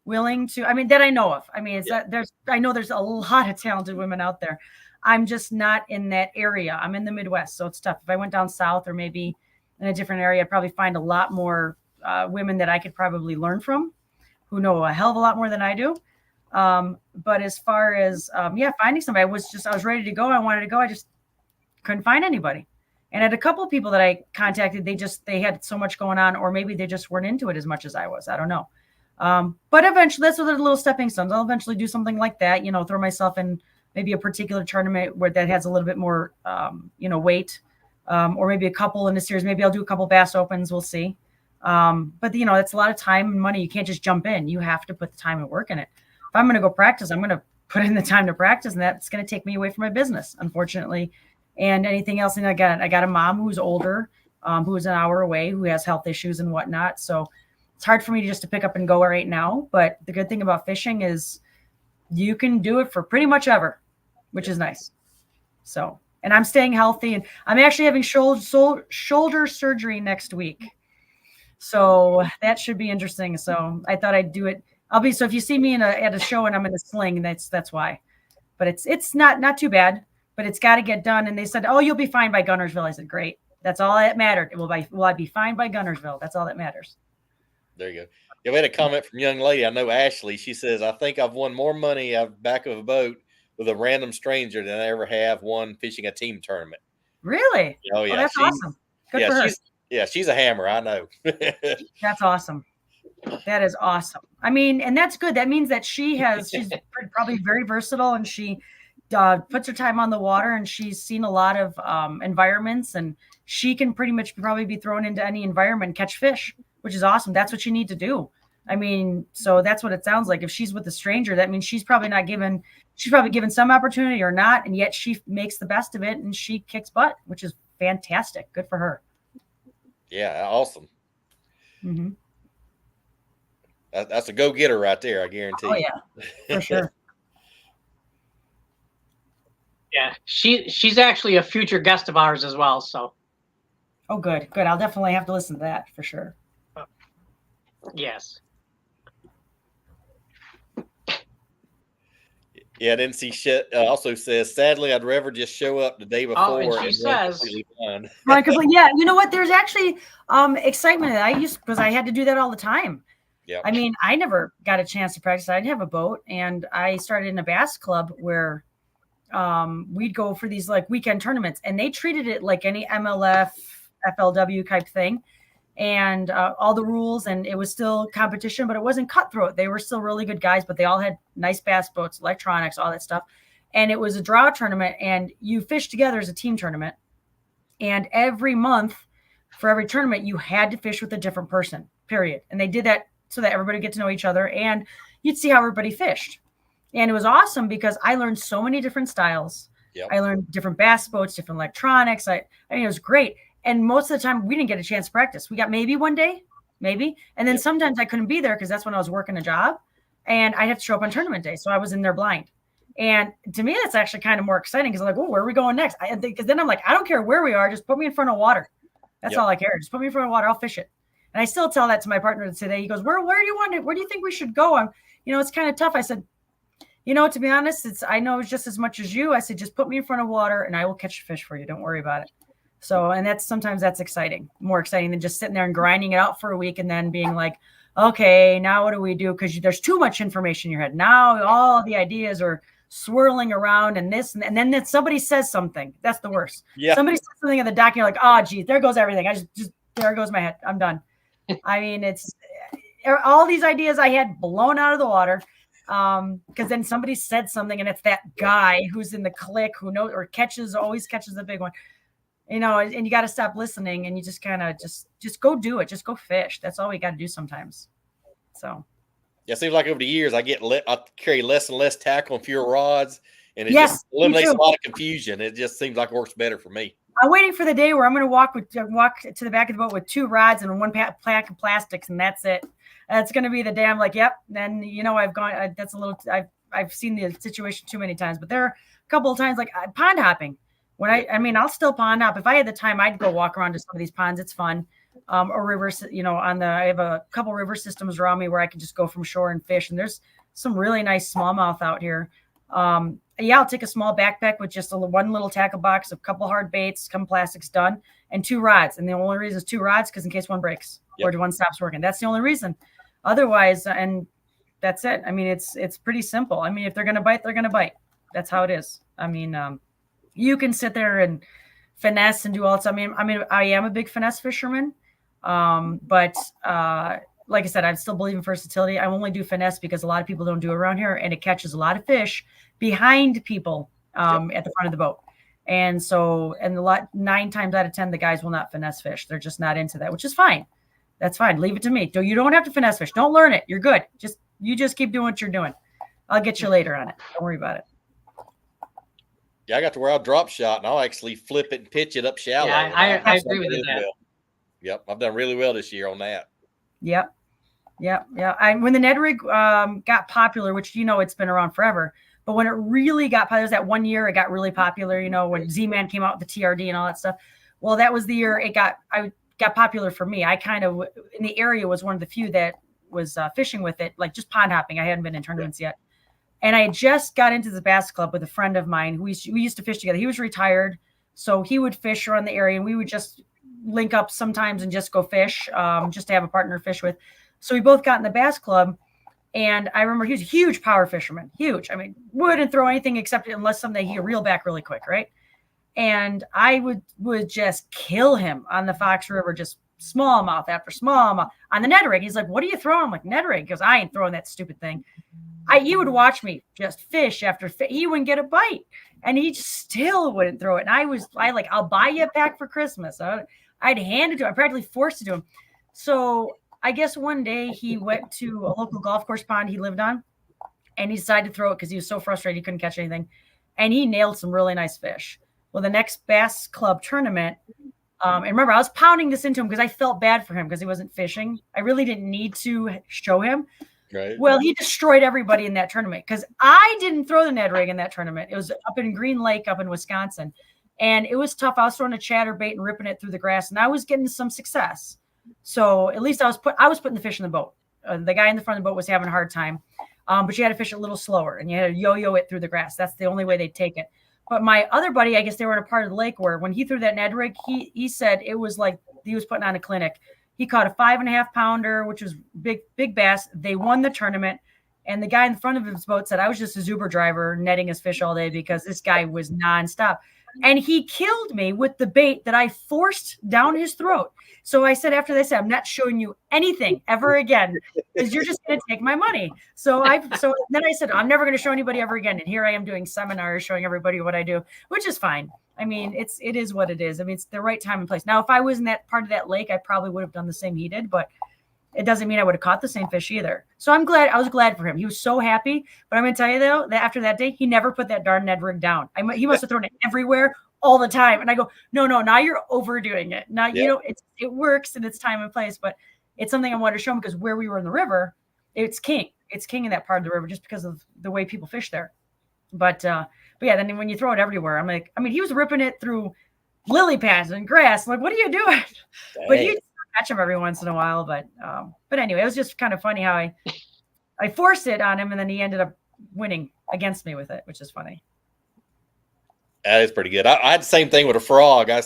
willing to. That I know of. I know there's a lot of talented women out there. I'm just not in that area. I'm in the Midwest, so it's tough. If I went down south or maybe in a different area, I'd probably find a lot more women that I could probably learn from, who know a hell of a lot more than I do. But as far as finding somebody, I was ready to go. I wanted to go. I just couldn't find anybody. And I had a couple of people that I contacted. They had so much going on, or maybe they just weren't into it as much as I was. I don't know. But eventually, that's what the little stepping stones. I'll eventually do something like that. Throw myself in maybe a particular tournament where that has a little bit more, weight, or maybe a couple in a series. Maybe I'll do a couple Bass Opens. We'll see. But it's a lot of time and money. You can't just jump in. You have to put the time and work in it. If I'm going to go practice, I'm going to put in the time to practice, and that's going to take me away from my business, unfortunately. And anything else. And I got a mom who's older, who's an hour away, who has health issues and whatnot. So it's hard for me just to pick up and go right now. But the good thing about fishing is you can do it for pretty much ever, which is nice. So, and I'm staying healthy, and I'm actually having shoulder surgery next week. So that should be interesting. So I thought I'd do it. So if you see me at a show and I'm in a sling, that's why. But it's not too bad, but it's got to get done. And they said, oh, you'll be fine by Gunnersville. I said, great. That's all that mattered. Will I be fine by Gunnersville? That's all that matters. There you go. Yeah, we had a comment from a young lady. I know Ashley. She says, I think I've won more money out of back of a boat with a random stranger than I ever have won fishing a team tournament. Really? Oh, yeah. That's awesome. Good for her. She's a hammer. I know. That's awesome. That is awesome. And that's good. That means that she's probably very versatile, and she puts her time on the water, and she's seen a lot of environments, and she can pretty much probably be thrown into any environment and catch fish, which is awesome. That's what you need to do. So that's what it sounds like. If she's with a stranger, that means she's probably given some opportunity or not, and yet she makes the best of it, and she kicks butt, which is fantastic. Good for her. Yeah, awesome. Mm-hmm. That's a go-getter right there, I guarantee. Oh, yeah, for sure. Yeah, she's actually a future guest of ours as well. So. Oh, good. I'll definitely have to listen to that for sure. Yes. Yeah, I didn't see shit. Also says, sadly, I'd rather just show up the day before. And she says, right, yeah, you know what? There's actually excitement that because I had to do that all the time. Yeah. I never got a chance to practice. I didn't have a boat, and I started in a bass club where we'd go for these like weekend tournaments, and they treated it like any MLF, FLW type thing. And all the rules, and it was still competition, but it wasn't cutthroat. They were still really good guys, but they all had nice bass boats, electronics, all that stuff. And it was a draw tournament, and you fish together as a team tournament. And every month for every tournament, you had to fish with a different person, period. And they did that so that everybody would get to know each other, and you'd see how everybody fished. And it was awesome because I learned so many different styles. Yep. I learned different bass boats, different electronics. I mean, it was great. And most of the time we didn't get a chance to practice. We got maybe one day, maybe. And then sometimes I couldn't be there because that's when I was working a job and I'd have to show up on tournament day. So I was in there blind. And to me, that's actually kind of more exciting because I'm like, oh, where are we going next? Because then I'm like, I don't care where we are. Just put me in front of water. That's all I care. Just put me in front of water. I'll fish it. And I still tell that to my partner today. He goes, where do you want it? Where do you think we should go? It's kind of tough. I said, to be honest, I know it's just as much as you. I said, just put me in front of water and I will catch a fish for you. Don't worry about it. So, and sometimes that's exciting, more exciting than just sitting there and grinding it out for a week and then being like, okay, now what do we do? Because there's too much information in your head. Now all the ideas are swirling around and this, and then somebody says something. That's the worst. Yeah. Somebody says something in the doc and you're like, oh, geez, there goes everything. I just there goes my head. I'm done. I mean, it's all these ideas I had blown out of the water. Because then somebody said something and it's that guy who's in the clique who knows or always catches the big one, and you got to stop listening and you just kind of just go do it. Just go fish. That's all we got to do sometimes. So. Yeah, it seems like over the years I carry less and less tackle and fewer rods, and it just eliminates a lot of confusion. It just seems like it works better for me. I'm waiting for the day where I'm going to walk to the back of the boat with 2 rods and 1 pack of plastics, and that's it. That's going to be the day I'm like, yep. Then I've gone. That's a little. I've seen the situation too many times, but there are a couple of times like pond hopping. When I'll still pond hop if I had the time. I'd go walk around to some of these ponds. It's fun. Or rivers, I have a couple river systems around me where I can just go from shore and fish. And there's some really nice smallmouth out here. I'll take a small backpack with just one little tackle box, a couple hard baits, some plastics done, and 2 rods. And the only reason is 2 rods because in case one breaks or one stops working. That's the only reason. Otherwise, and that's it. I mean, it's pretty simple. I mean, if they're going to bite, they're going to bite. That's how it is. I mean, you can sit there and finesse and do all that. I am a big finesse fisherman. But like I said, I still believe in versatility. I only do finesse because a lot of people don't do it around here, and it catches a lot of fish behind people at the front of the boat. And so, 9 times out of 10, the guys will not finesse fish. They're just not into that, which is fine. That's fine. Leave it to me. You don't have to finesse fish. Don't learn it. You're good. You just keep doing what you're doing. I'll get you later on it. Don't worry about it. Yeah, I got to where I'll drop shot and I'll actually flip it and pitch it up shallow. Yeah, I agree with that. Well. Yep, I've done really well this year on that. Yep. When the Ned rig got popular, which it's been around forever, but when it really got popular, it was that one year it got really popular. When Z-Man came out with the TRD and all that stuff. Well, that was the year it got popular for me. I kind of in the area was one of the few that was fishing with it, like just pond hopping. I hadn't been in tournaments yet, and I just got into the bass club with a friend of mine who we used to fish together. He was retired, so he would fish around the area, and we would just link up sometimes and just go fish, just to have a partner to fish with. So we both got in the bass club, and I remember he was a huge power fisherman, huge. I mean, wouldn't throw anything except unless something he reel back really quick, right? And I would just kill him on the Fox River, just smallmouth after smallmouth on the Ned rig. He's like, "What are you throwing?" I'm like, "Ned rig," because I ain't throwing that stupid thing. He would watch me just fish after fish. He wouldn't get a bite, and he still wouldn't throw it. And I like, "I'll buy you a pack for Christmas." I'd hand it to him. I practically forced it to him. So I guess one day he went to a local golf course pond he lived on, and he decided to throw it because he was so frustrated he couldn't catch anything. And he nailed some really nice fish. Well, the next Bass Club tournament, and remember, I was pounding this into him because I felt bad for him because he wasn't fishing. I really didn't need to show him. Right. Well, he destroyed everybody in that tournament because I didn't throw the Ned rig in that tournament. It was up in Green Lake up in Wisconsin. And it was tough. I was throwing a chatterbait and ripping it through the grass, and I was getting some success. So at least I was putting the fish in the boat. The guy in the front of the boat was having a hard time, but you had to fish a little slower, and you had to yo-yo it through the grass. That's the only way they'd take it. But my other buddy, I guess they were in a part of the lake where when he threw that Ned rig, he said it was like he was putting on a clinic. He caught a 5.5 pounder, which was big bass. They won the tournament. And the guy in the front of his boat said, I was just a Uber driver netting his fish all day because this guy was nonstop. And he killed me with the bait that I forced down his throat. So I said, after this, I'm not showing you anything ever again because you're just going to take my money. So then I said, I'm never going to show anybody ever again. And here I am doing seminars showing everybody what I do, which is fine. I mean, it is what it is. I mean, it's the right time and place. Now, if I was in that part of that lake, I probably would have done the same he did, but it doesn't mean I would have caught the same fish either. So I was glad for him. He was so happy. But I'm going to tell you though, that after that day, he never put that darn Ned rig down. He must have thrown it everywhere all the time. And I go, no, now you're overdoing it. Now, it works and it's time and place, but it's something I wanted to show him because where we were in the river, it's king. It's king in that part of the river just because of the way people fish there. But yeah, then when you throw it everywhere, I'm like, I mean, he was ripping it through lily pads and grass. I'm like, what are you doing? Dang. But you catch him every once in a while. But anyway, it was just kind of funny how I forced it on him and then he ended up winning against me with it, which is funny. That is pretty good. I had the same thing with a frog. I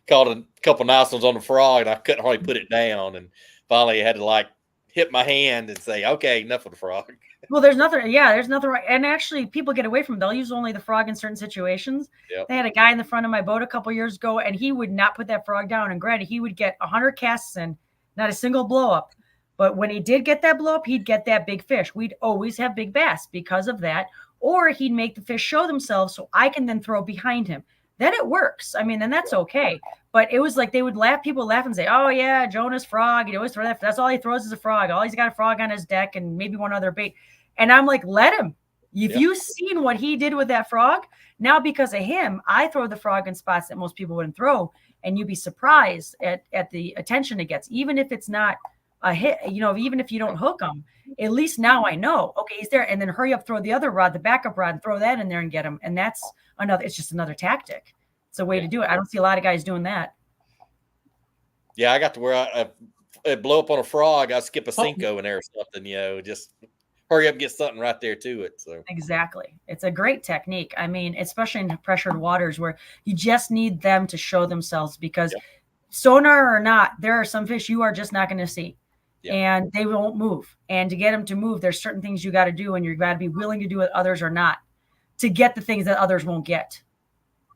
caught a couple nice ones on the frog and I couldn't hardly put it down. And finally I had to hit my hand and say, okay, enough of the frog. Well, there's nothing. Yeah, there's nothing right. And actually, people get away from it. They'll use only the frog in certain situations. Yep. They had a guy in the front of my boat a couple years ago, and he would not put that frog down. And granted, he would get 100 casts in, not a single blow up. But when he did get that blow up, he'd get that big fish. We'd always have big bass because of that. Or he'd make the fish show themselves so I can then throw behind him. Then it works. I mean, then that's okay. But it was like they would laugh. People laugh and say, oh, yeah, Jonah's frog. He'd always throw that. That's all he throws is a frog. All he's got a frog on his deck and maybe one other bait. And I'm like, let him. If you've seen what he did with that frog, now because of him, I throw the frog in spots that most people wouldn't throw. And you'd be surprised at the attention it gets, even if it's not a hit, even if you don't hook him. At least now I know, okay, he's there. And then hurry up, throw the other rod, the backup rod, and throw that in there and get him. And it's just another tactic. It's a way to do it. I don't see a lot of guys doing that. Yeah, I got to where I blow up on a frog. I skip a Cinco in there or something, just hurry up and get something right there to it. So exactly. It's a great technique. I mean, especially in pressured waters where you just need them to show themselves because sonar or not, there are some fish you are just not going to see. And they won't move. And to get them to move, there's certain things you got to do, and you got to be willing to do what others are not to get the things that others won't get.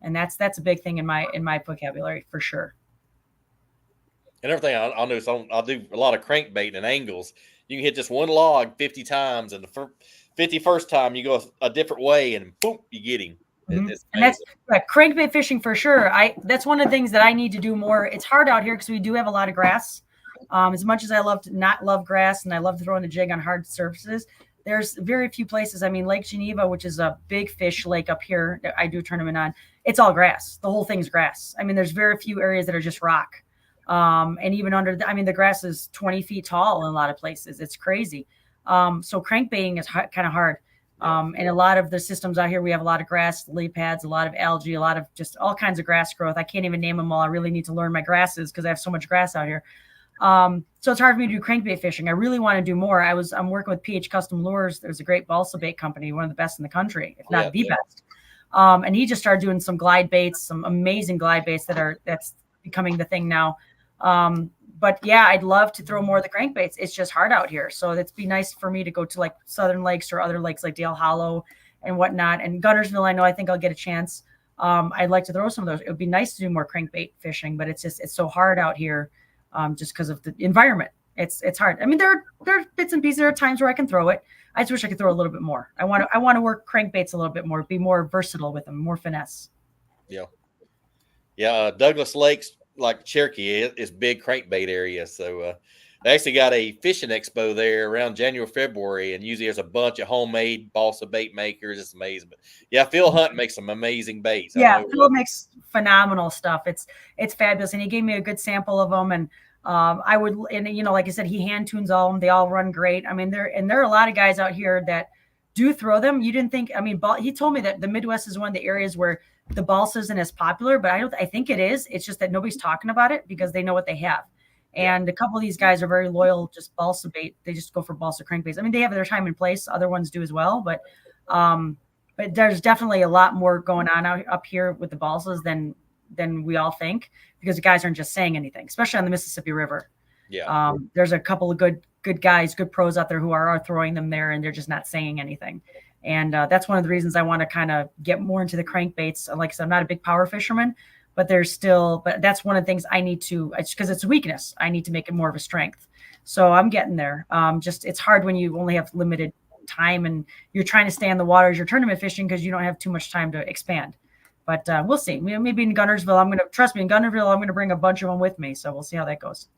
And that's a big thing in my vocabulary for sure. And everything I'll notice, I'll do a lot of crankbait and angles. You can hit just one log 50 times, and the 51st time you go a different way, and boom, you get him. Mm-hmm. And that's crankbait fishing for sure. That's one of the things that I need to do more. It's hard out here because we do have a lot of grass. As much as I love to not love grass and I love throwing a jig on hard surfaces, there's very few places. I mean, Lake Geneva, which is a big fish lake up here that I do a tournament on, it's all grass. The whole thing's grass. I mean, there's very few areas that are just rock. And even the grass is 20 feet tall in a lot of places. It's crazy. So crankbaiting is kind of hard. And a lot of the systems out here, we have a lot of grass, lily pads, a lot of algae, a lot of just all kinds of grass growth. I can't even name them all. I really need to learn my grasses because I have so much grass out here. So it's hard for me to do crankbait fishing. I really want to do more. I'm working with PH Custom Lures. There's a great balsa bait company, one of the best in the country, if not the best. And he just started doing some glide baits, some amazing glide baits that's becoming the thing now. But yeah, I'd love to throw more of the crankbaits. It's just hard out here. So it'd be nice for me to go to like Southern Lakes or other lakes like Dale Hollow and whatnot. And Gunnersville, I think I'll get a chance. I'd like to throw some of those. It would be nice to do more crankbait fishing, but it's so hard out here. Just because of the environment, it's hard. I mean, there are bits and pieces. There are times where I can throw it. I just wish I could throw a little bit more. I want to work crankbaits a little bit more, be more versatile with them, more finesse. Yeah. Douglas Lakes, like Cherokee, is big crankbait area. So they actually got a fishing expo there around January, February, and usually there's a bunch of homemade balsa bait makers. It's amazing. But Phil Hunt makes some amazing baits. Yeah, Phil makes phenomenal stuff. It's fabulous, and he gave me a good sample of them. And like I said, he hand tunes all of them. They all run great. I mean, there are a lot of guys out here that do throw them. You didn't think? I mean, he told me that the Midwest is one of the areas where the balsa isn't as popular, but I think it is. It's just that nobody's talking about it because they know what they have. And a couple of these guys are very loyal, just balsa bait. They just go for balsa crankbaits. I mean, they have their time and place. Other ones do as well. But there's definitely a lot more going on up here with the balsas than we all think, because the guys aren't just saying anything, especially on the Mississippi River. Yeah. There's a couple of good guys, good pros out there who are throwing them there, and they're just not saying anything. And that's one of the reasons I want to kind of get more into the crankbaits. Like I said, I'm not a big power fisherman, but that's one of the things I need to, because it's a weakness. I need to make it more of a strength. So I'm getting there. It's hard when you only have limited time and you're trying to stay in the waters. You're tournament fishing because you don't have too much time to expand. But we'll see. Maybe in Gunnersville, in Gunnersville, I'm going to bring a bunch of them with me. So we'll see how that goes.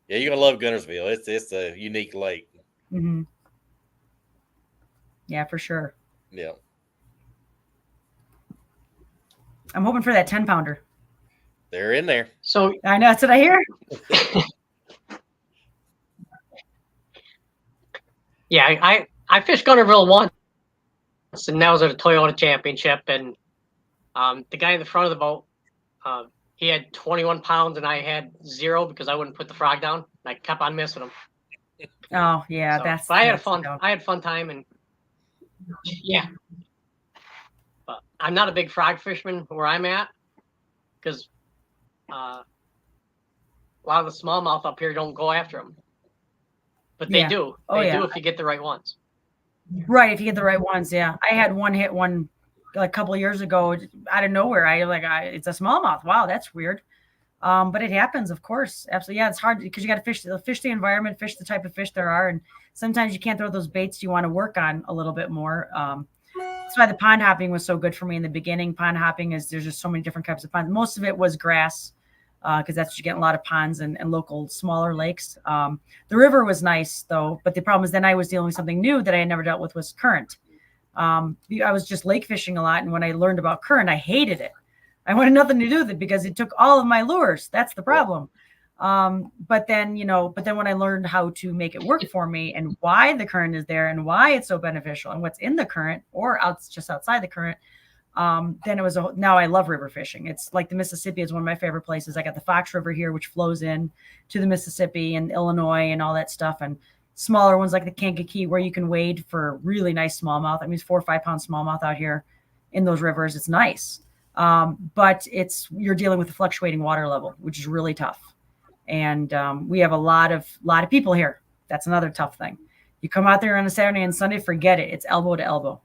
Yeah, you're gonna love Guntersville. It's a unique lake. Mm-hmm. Yeah, for sure. Yeah. I'm hoping for that 10-pounder. They're in there. So I know, that's what I hear. yeah, I fished Gunterville once, and that was at a Toyota Championship, and the guy in the front of the boat, he had 21 pounds, and I had 0 because I wouldn't put the frog down. And I kept on missing him. Oh yeah, So, that's. but I had that's, fun. I had fun time, and yeah. But I'm not a big frog fisherman where I'm at, because a lot of the smallmouth up here don't go after them. But they do. They do if you get the right ones. Right, if you get the right ones, yeah. I had one hit one like a couple of years ago out of nowhere. It's a smallmouth. Wow, that's weird. But it happens, of course. Absolutely. Yeah, it's hard because you got to fish the environment, fish the type of fish there are. And sometimes you can't throw those baits you want to work on a little bit more. That's why the pond hopping was so good for me in the beginning. Pond hopping there's just so many different types of ponds. Most of it was grass because that's what you get in a lot of ponds and local smaller lakes. The river was nice though, but the problem is then I was dealing with something new that I had never dealt with was current. I was just lake fishing a lot. And when I learned about current, I hated it. I wanted nothing to do with it because it took all of my lures. That's the problem. But then when I learned how to make it work for me and why the current is there and why it's so beneficial and what's in the current or just outside the current, then it was now I love river fishing. It's like the Mississippi is one of my favorite places. I got the Fox River here, which flows in to the Mississippi and Illinois and all that stuff. And smaller ones like the Kankakee where you can wade for really nice smallmouth. I mean, it's 4 or 5 pound smallmouth out here in those rivers. It's nice. But you're dealing with a fluctuating water level, which is really tough. And we have a lot of people here. That's another tough thing. You come out there on a Saturday and Sunday, forget it. It's elbow to elbow.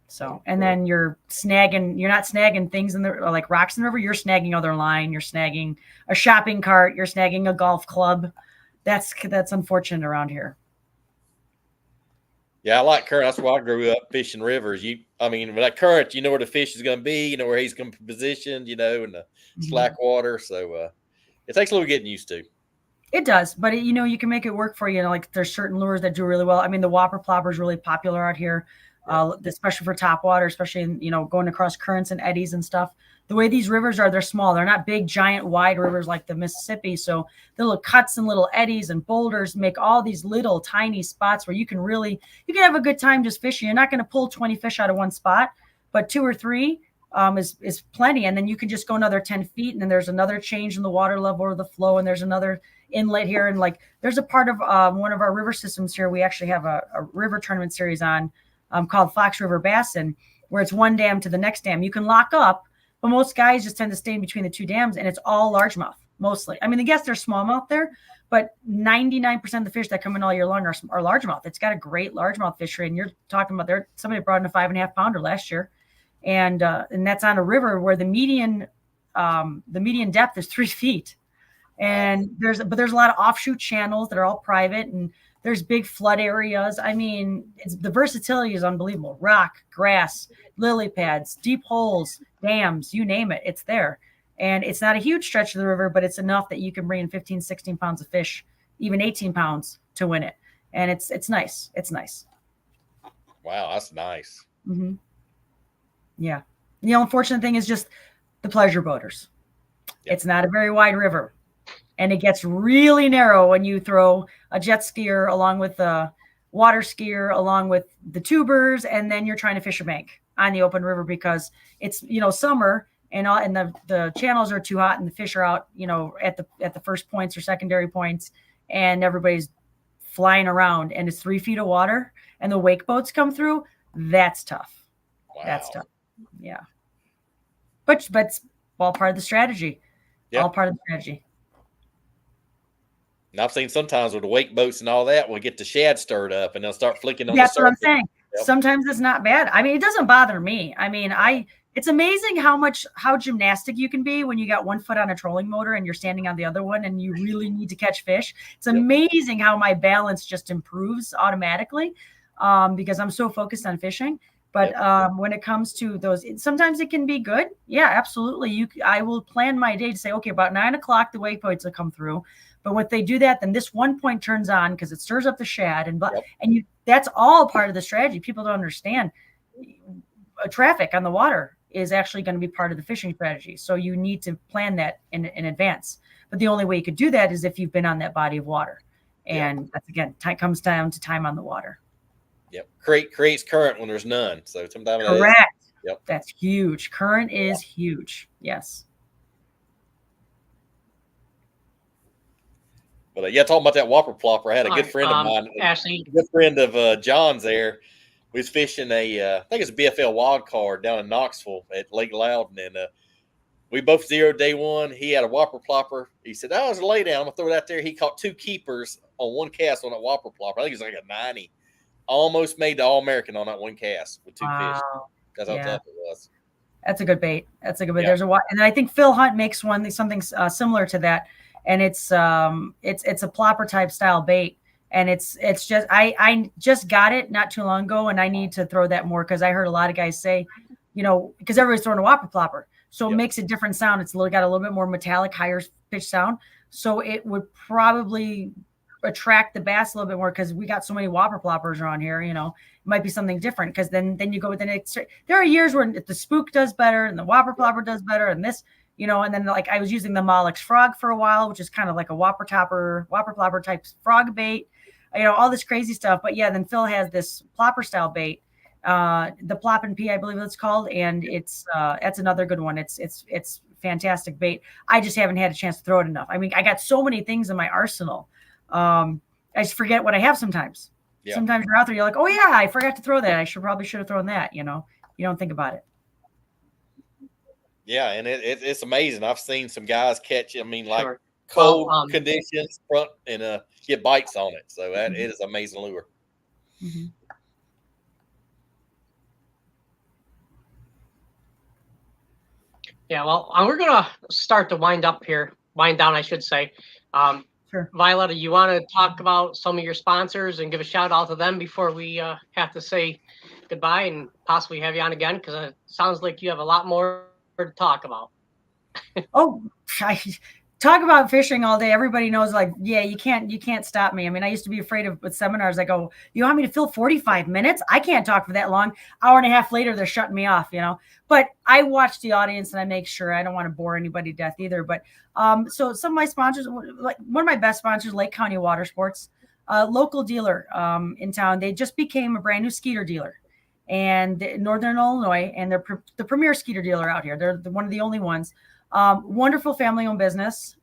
So, and then you're not snagging things like rocks in the river. You're snagging other line. You're snagging a shopping cart. You're snagging a golf club. That's unfortunate around here. Yeah, I like current. That's why I grew up fishing rivers. With that current, you know where the fish is going to be, you know where he's going to be positioned, in the slack water. So it takes a little getting used to. It does, but you can make it work for you. Like there's certain lures that do really well. I mean, the whopper plopper is really popular out here, especially for top water, especially in, going across currents and eddies and stuff. The way these rivers are, they're small. They're not big, giant, wide rivers like the Mississippi. So the little cuts and little eddies and boulders make all these little tiny spots where you can have a good time just fishing. You're not going to pull 20 fish out of one spot, but 2 or 3 is plenty. And then you can just go another 10 feet. And then there's another change in the water level or the flow. And there's another inlet here. And there's a part of one of our river systems here. We actually have a river tournament series on called Fox River Bassin, where it's one dam to the next dam. You can lock up. But most guys just tend to stay in between the 2 dams, and it's all largemouth mostly. I mean, I guess there's smallmouth there, but 99% of the fish that come in all year long are largemouth. It's got a great largemouth fishery, and you're talking about somebody brought in a 5.5 pounder last year, and that's on a river where the median depth is 3 feet, and there's a lot of offshoot channels that are all private, and there's big flood areas. I mean, the versatility is unbelievable. Rock, grass, lily pads, deep holes, dams, you name it, it's there. And it's not a huge stretch of the river, but it's enough that you can bring in 15, 16 pounds of fish, even 18 pounds to win it. And it's nice. It's nice. Wow, that's nice. Mm-hmm. Yeah. The unfortunate thing is just the pleasure boaters. Yep. It's not a very wide river. And it gets really narrow when you throw a jet skier along with a water skier, along with the tubers, and then you're trying to fish a bank on the open river because it's, summer and the channels are too hot and the fish are out, at the first points or secondary points, and everybody's flying around and it's 3 feet of water and the wake boats come through. That's tough. Wow. That's tough. Yeah. But it's all part of the strategy. Yep. All part of the strategy. And I've seen sometimes with the wake boats and all that, we'll get the shad stirred up and they'll start flicking on the surface. That's what I'm saying. Yep. Sometimes it's not bad. I mean, it doesn't bother me. I mean, it's amazing how gymnastic you can be when you got 1 foot on a trolling motor and you're standing on the other one and you really need to catch fish. It's amazing how my balance just improves automatically because I'm so focused on fishing. But when it comes to those, sometimes it can be good. Yeah, absolutely. I will plan my day to say, okay, about 9 o'clock, the waypoints will come through. But when they do that, then this one point turns on because it stirs up the shad, and that's all part of the strategy. People don't understand. Traffic on the water is actually going to be part of the fishing strategy. So you need to plan that in advance. But the only way you could do that is if you've been on that body of water. And that's, again, comes down to time on the water. Yep. Creates current when there's none. So sometimes correct. Yep. That's huge. Current is huge. Yes. But talking about that whopper plopper, I had a good friend of mine, Ashley, a good friend of John's there. We was fishing I think it's a BFL wild card down in Knoxville at Lake Loudon, and we both zeroed day one. He had a whopper plopper. He said, "Oh, it's a lay down. I'm gonna throw it out there." He caught 2 keepers on one cast on that whopper plopper. I think it's like a 90. Almost made the All-American on that one cast with 2 fish. That's how tough it was. That's a good bait. That's a good bait. Yeah. There's a and I think Phil Hunt makes something similar to that, and it's a plopper type style bait. And it's just I just got it not too long ago, and I need to throw that more because I heard a lot of guys say, because everybody's throwing a whopper plopper, so it makes a different sound. It's got a little bit more metallic, higher pitch sound, so it would probably attract the bass a little bit more because we got so many whopper ploppers around here. It might be something different because then you go with the next. There are years where the spook does better and the whopper plopper does better, and this. And then like I was using the Molluck's frog for a while, which is kind of like a whopper plopper type frog bait. All this crazy stuff. But yeah, then Phil has this plopper style bait, the Plop and P, I believe it's called. And that's another good one. It's fantastic bait. I just haven't had a chance to throw it enough. I mean, I got so many things in my arsenal. I just forget what I have sometimes. Yeah. Sometimes you're out there, you're like, oh yeah, I forgot to throw that. I probably should have thrown that. You don't think about it. Yeah. And it's amazing. I've seen some guys catch, sure. Cold conditions front and get bites on it. So that it is amazing lure. Mm-hmm. Yeah, well, we're gonna start to wind down, I should say. Sure. Violetta, you want to talk about some of your sponsors and give a shout out to them before we have to say goodbye and possibly have you on again? Because it sounds like you have a lot more to talk about. Talk about fishing all day. Everybody knows, like, yeah, you can't stop me. I mean, I used to be afraid of with seminars. I go, you want me to fill 45 minutes? I can't talk for that long. Hour and a half later, they're shutting me off, But I watch the audience and I make sure I don't want to bore anybody to death either. But so some of my sponsors, like one of my best sponsors, Lake County Water Sports, local dealer in town. They just became a brand new skeeter dealer, and in Northern Illinois, and they're the premier skeeter dealer out here. They're one of the only ones. Wonderful family-owned business.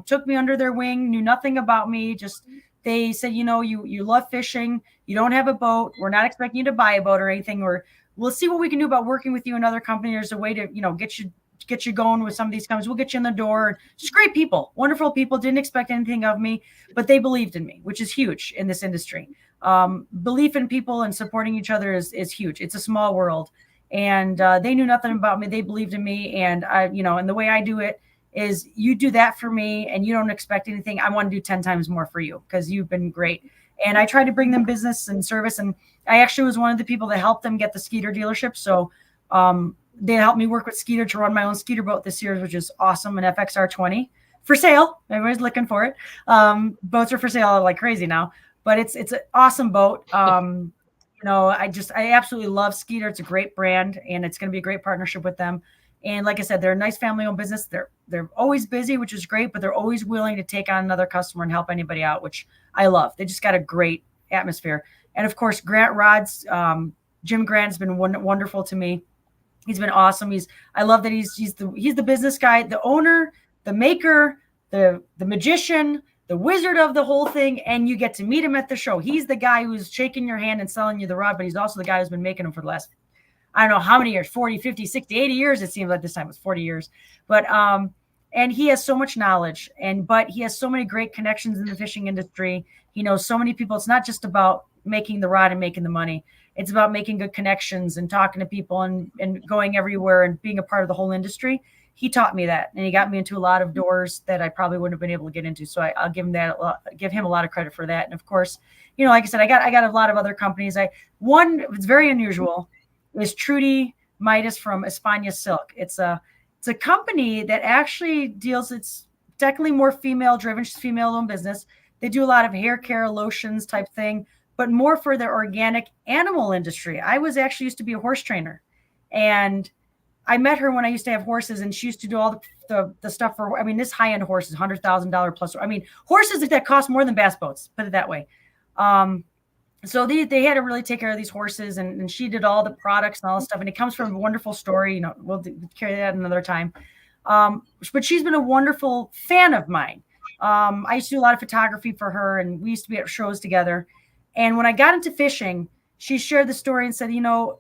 Took me under their wing, knew nothing about me. Just they said, you love fishing. You don't have a boat. We're not expecting you to buy a boat or anything. Or we'll see what we can do about working with you and other companies. There's a way to, get you going with some of these companies. We'll get you in the door. Just great people, wonderful people. Didn't expect anything of me, but they believed in me, which is huge in this industry. Belief in people and supporting each other is huge. It's a small world. And they knew nothing about me. They believed in me. And and the way I do it is you do that for me and you don't expect anything. I want to do 10 times more for you because you've been great. And I tried to bring them business and service. And I actually was one of the people that helped them get the Skeeter dealership. So they helped me work with Skeeter to run my own Skeeter boat this year, which is awesome. An FXR20 for sale. Everybody's looking for it. Boats are for sale like crazy now, but it's an awesome boat. I absolutely love Skeeter. It's a great brand, and it's going to be a great partnership with them. And like I said, they're a nice family-owned business. They're always busy, which is great, but they're always willing to take on another customer and help anybody out, which I love. They just got a great atmosphere. And of course, Grant Rods, Jim Grant has been wonderful to me. He's been awesome. I love that he's the business guy, the owner, the maker, the magician, the wizard of the whole thing, and you get to meet him at the show. He's the guy who's shaking your hand and selling you the rod, but he's also the guy who's been making them for the last, I don't know how many years, 40, 50, 60, 80 years. It seems like this time it was 40 years. But and he has so much knowledge, but he has so many great connections in the fishing industry. He knows so many people. It's not just about making the rod and making the money. It's about making good connections and talking to people and going everywhere and being a part of the whole industry. He taught me that, and he got me into a lot of doors that I probably wouldn't have been able to get into. So I'll give him a lot of credit for that. And of course, like I said, I got a lot of other companies. It's very unusual. is Trudy Midas from España Silk. It's a company that actually deals, it's technically more female driven. She's female owned business. They do a lot of hair care, lotions type thing, but more for the organic animal industry. I was actually used to be a horse trainer, and I met her when I used to have horses, and she used to do all the stuff for, I mean, this high end horses, $100,000 plus. I mean, horses that cost more than bass boats, put it that way. So they had to really take care of these horses, and she did all the products and all this stuff. And it comes from a wonderful story. We'll carry that another time. But she's been a wonderful fan of mine. I used to do a lot of photography for her, and we used to be at shows together. And when I got into fishing, she shared the story and said,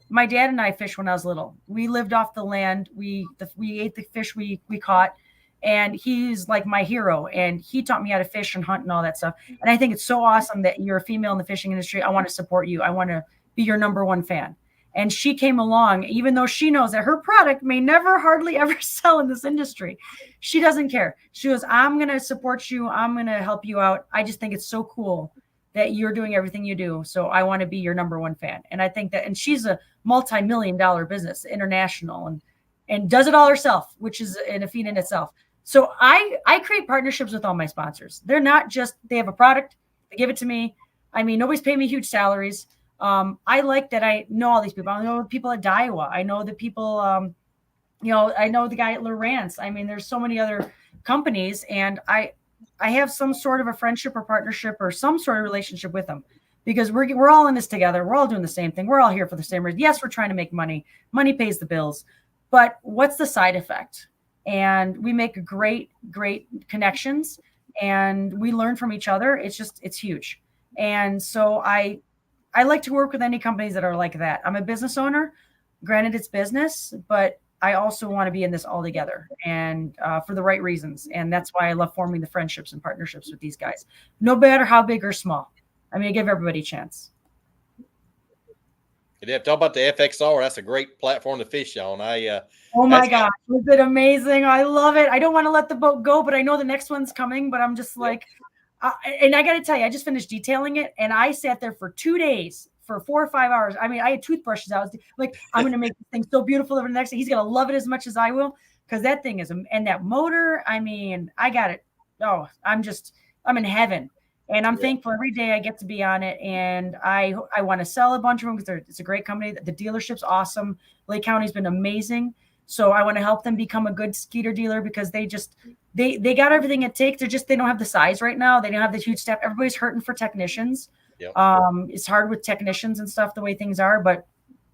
my dad and I fished when I was little. We lived off the land. We ate the fish we caught, and he's like my hero. And he taught me how to fish and hunt and all that stuff. And I think it's so awesome that you're a female in the fishing industry. I want to support you. I want to be your number one fan. And she came along, even though she knows that her product may never hardly ever sell in this industry. She doesn't care. She goes, I'm going to support you. I'm going to help you out. I just think it's so cool that you're doing everything you do. So I want to be your number one fan. And I think that, and she's a multi-million-dollar business, international, and does it all herself, which is a feat in itself. So I create partnerships with all my sponsors. They're not just, they have a product, they give it to me. I mean, nobody's paying me huge salaries. I like that I know all these people. I know the people at Daiwa. I know the people, I know the guy at Lowrance. I mean, there's so many other companies, and I have some sort of a friendship or partnership or some sort of relationship with them, because we're all in this together. We're all doing the same thing. We're all here for the same reason. Yes, we're trying to make money. Money pays the bills, but what's the side effect? And we make great connections, and we learn from each other. It's huge. And so I like to work with any companies that are like that. I'm a business owner. Granted, it's business, but I also want to be in this all together, and for the right reasons. And that's why I love forming the friendships and partnerships with these guys, no matter how big or small. I mean, I give everybody a chance. Yeah, talk about the FXR. That's a great platform to fish on. Oh my gosh, was it amazing? I love it. I don't want to let the boat go, but I know the next one's coming. But I'm just like, and I got to tell you, I just finished detailing it, and I sat there for 2 days for 4 or 5 hours. I mean, I had toothbrushes. I was like, I'm going to make this thing so beautiful over the next day. He's going to love it as much as I will, because that thing is, and that motor, I mean, I got it. Oh, I'm in heaven. And I'm thankful every day I get to be on it. And I want to sell a bunch of them because it's a great company. The dealership's awesome. Lake County's been amazing. So I want to help them become a good skeeter dealer, because they got everything it takes. They don't have the size right now. They don't have the huge staff. Everybody's hurting for technicians. Yep. It's hard with technicians and stuff, the way things are, but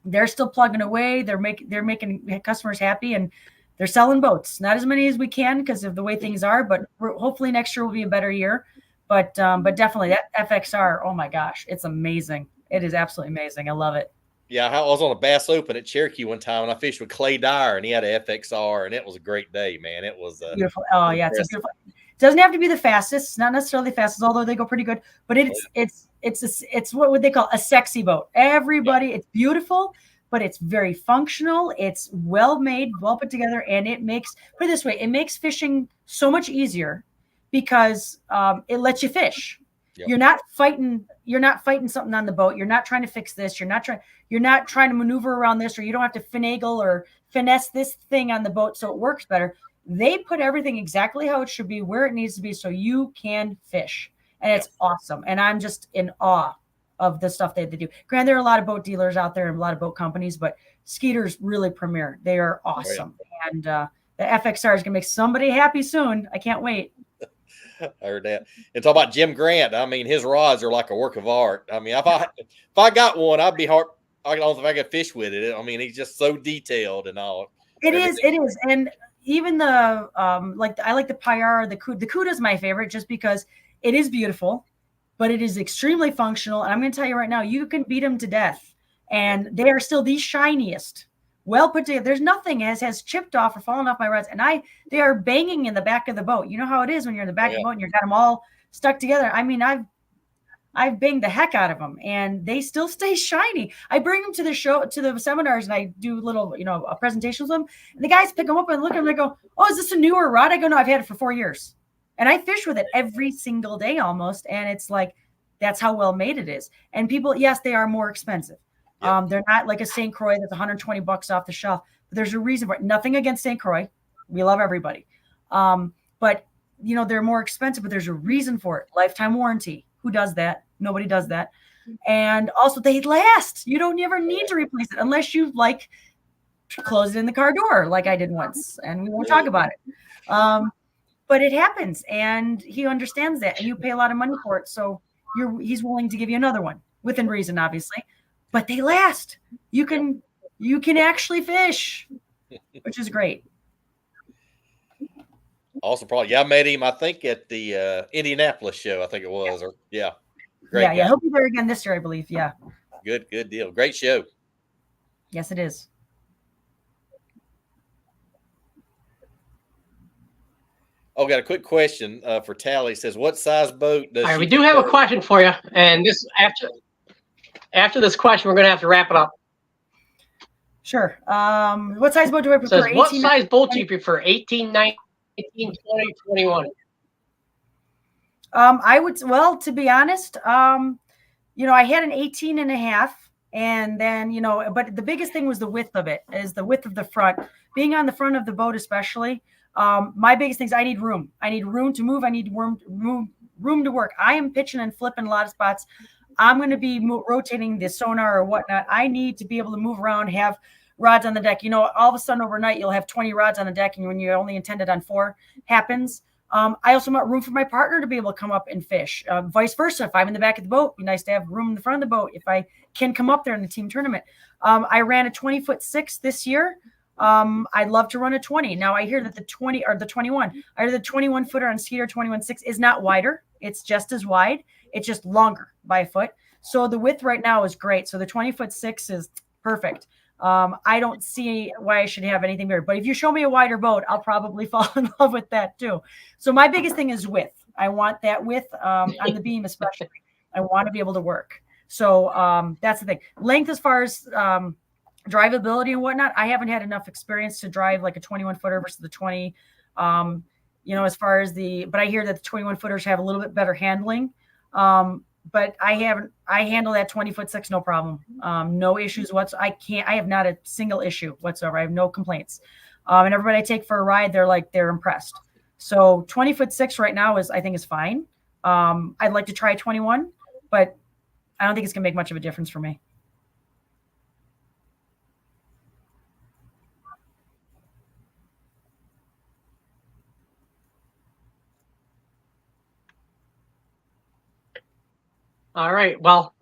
they're still plugging away. They're making customers happy, and they're selling boats. Not as many as we can because of the way things are, but hopefully next year will be a better year. But definitely that FXR, oh my gosh, it's amazing. It is absolutely amazing. I love it. Yeah, I was on a Bass Open at Cherokee one time, and I fished with Clay Dyer, and he had an FXR, and it was a great day, man. It was beautiful. Oh yeah, it's beautiful. It doesn't have to be the fastest. It's not necessarily the fastest, although they go pretty good. But it's what would they call a sexy boat? Everybody, It's beautiful, but it's very functional. It's well made, well put together, and it makes, put it this way, it makes fishing so much easier, because it lets you fish. Yep. You're not fighting something on the boat. You're not trying to fix this. You're not trying to maneuver around this, or you don't have to finagle or finesse this thing on the boat so it works better. They put everything exactly how it should be, where it needs to be, so you can fish. And it's awesome. And I'm just in awe of the stuff they do. Granted, there are a lot of boat dealers out there and a lot of boat companies, but Skeeter's really premier. They are awesome. Right. And the FXR is going to make somebody happy soon. I can't wait. I heard that. And talk about Jim Grant. I mean, his rods are like a work of art. I mean, if I got one, I'd be hard. I don't know if I could fish with it. I mean, he's just so detailed and all. It is. And even the I like the Pyar, the Cuda is my favorite, just because it is beautiful, but it is extremely functional. And I'm going to tell you right now, you can beat them to death, and they are still the shiniest. Well put together. There's nothing has chipped off or fallen off my rods, and they are banging in the back of the boat. You know how it is when you're in the back of the boat and you've got them all stuck together. I mean, I've banged the heck out of them, and they still stay shiny. I bring them to the seminars, and I do little, presentations with them. And the guys pick them up and look at them and they go, "Oh, is this a newer rod?" I go, "No, I've had it for 4 years." And I fish with it every single day almost. And it's like, that's how well made it is. And people, yes, they are more expensive. Yep. They're not like a St. Croix that's $120 off the shelf. But there's a reason for it. Nothing against St. Croix. We love everybody. But they're more expensive, but there's a reason for it. Lifetime warranty. Who does that? Nobody does that. And also they last. You don't ever need to replace it unless you like close it in the car door like I did once. And we won't talk about it. But it happens, and he understands that, and you pay a lot of money for it. So he's willing to give you another one within reason, obviously, but they last. You can actually fish, which is great. Also, probably, I met him, I think, at the Indianapolis show. I think it was, or great guy. He'll be there again this year, I believe. Yeah, good deal. Great show. Yes, it is. Oh, got a quick question for Talley. Says, what size boat does All right, she we do have a prefer? question for you, and this after this question, we're going to have to wrap it up. Sure. What size boat do I It prefer? says, what 18, size boat do you prefer? 18, 19, 20, 21? To be honest, I had an 18 and a half, and then, but the biggest thing was the width of it, is the width of the front. Being on the front of the boat, especially, my biggest thing is I need room. I need room to move. I need room to work. I am pitching and flipping a lot of spots. I'm going to be rotating the sonar or whatnot. I need to be able to move around, have rods on the deck. All of a sudden overnight, you'll have 20 rods on the deck, and when you only intended on 4 happens. I also want room for my partner to be able to come up and fish. Vice versa. If I'm in the back of the boat, it'd be nice to have room in the front of the boat if I can come up there in the team tournament. I ran a 20'6" this year. I'd love to run a 20. Now I hear that the 20 or the 21, I hear the 21 footer on Cedar 21.6 is not wider. It's just as wide. It's just longer by a foot. So the width right now is great. So the 20'6" is perfect. I don't see why I should have anything bigger, but if you show me a wider boat, I'll probably fall in love with that too. So my biggest thing is width. I want that width on the beam, especially. I want to be able to work. So that's the thing. Length, as far as drivability and whatnot, I haven't had enough experience to drive like a 21 footer versus the 20. As far as but I hear that the 21 footers have a little bit better handling. But I handle that 20'6", no problem. No issues whatsoever. I have not a single issue whatsoever. I have no complaints. And everybody I take for a ride, they're impressed. So 20'6" right now I think is fine. I'd like to try 21, but I don't think it's gonna make much of a difference for me. All right. Well,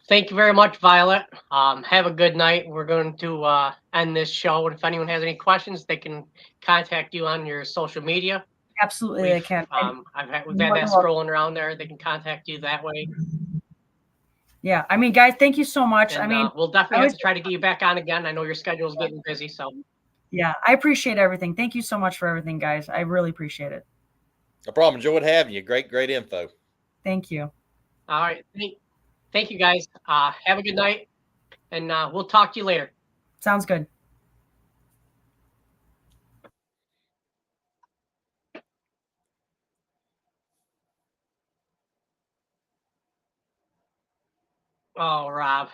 thank you very much, Violet. Have a good night. We're going to end this show. And if anyone has any questions, they can contact you on your social media. Absolutely, they can. We've had that scrolling around there. They can contact you that way. Yeah, I mean, guys, thank you so much. And, we'll definitely have to try to get you back on again. I know your schedule is getting busy, so. Yeah, I appreciate everything. Thank you so much for everything, guys. I really appreciate it. No problem. Enjoyed having you. Great info. Thank you. All right. Thank you, guys. Have a good night, and we'll talk to you later. Sounds good. Oh, Rob.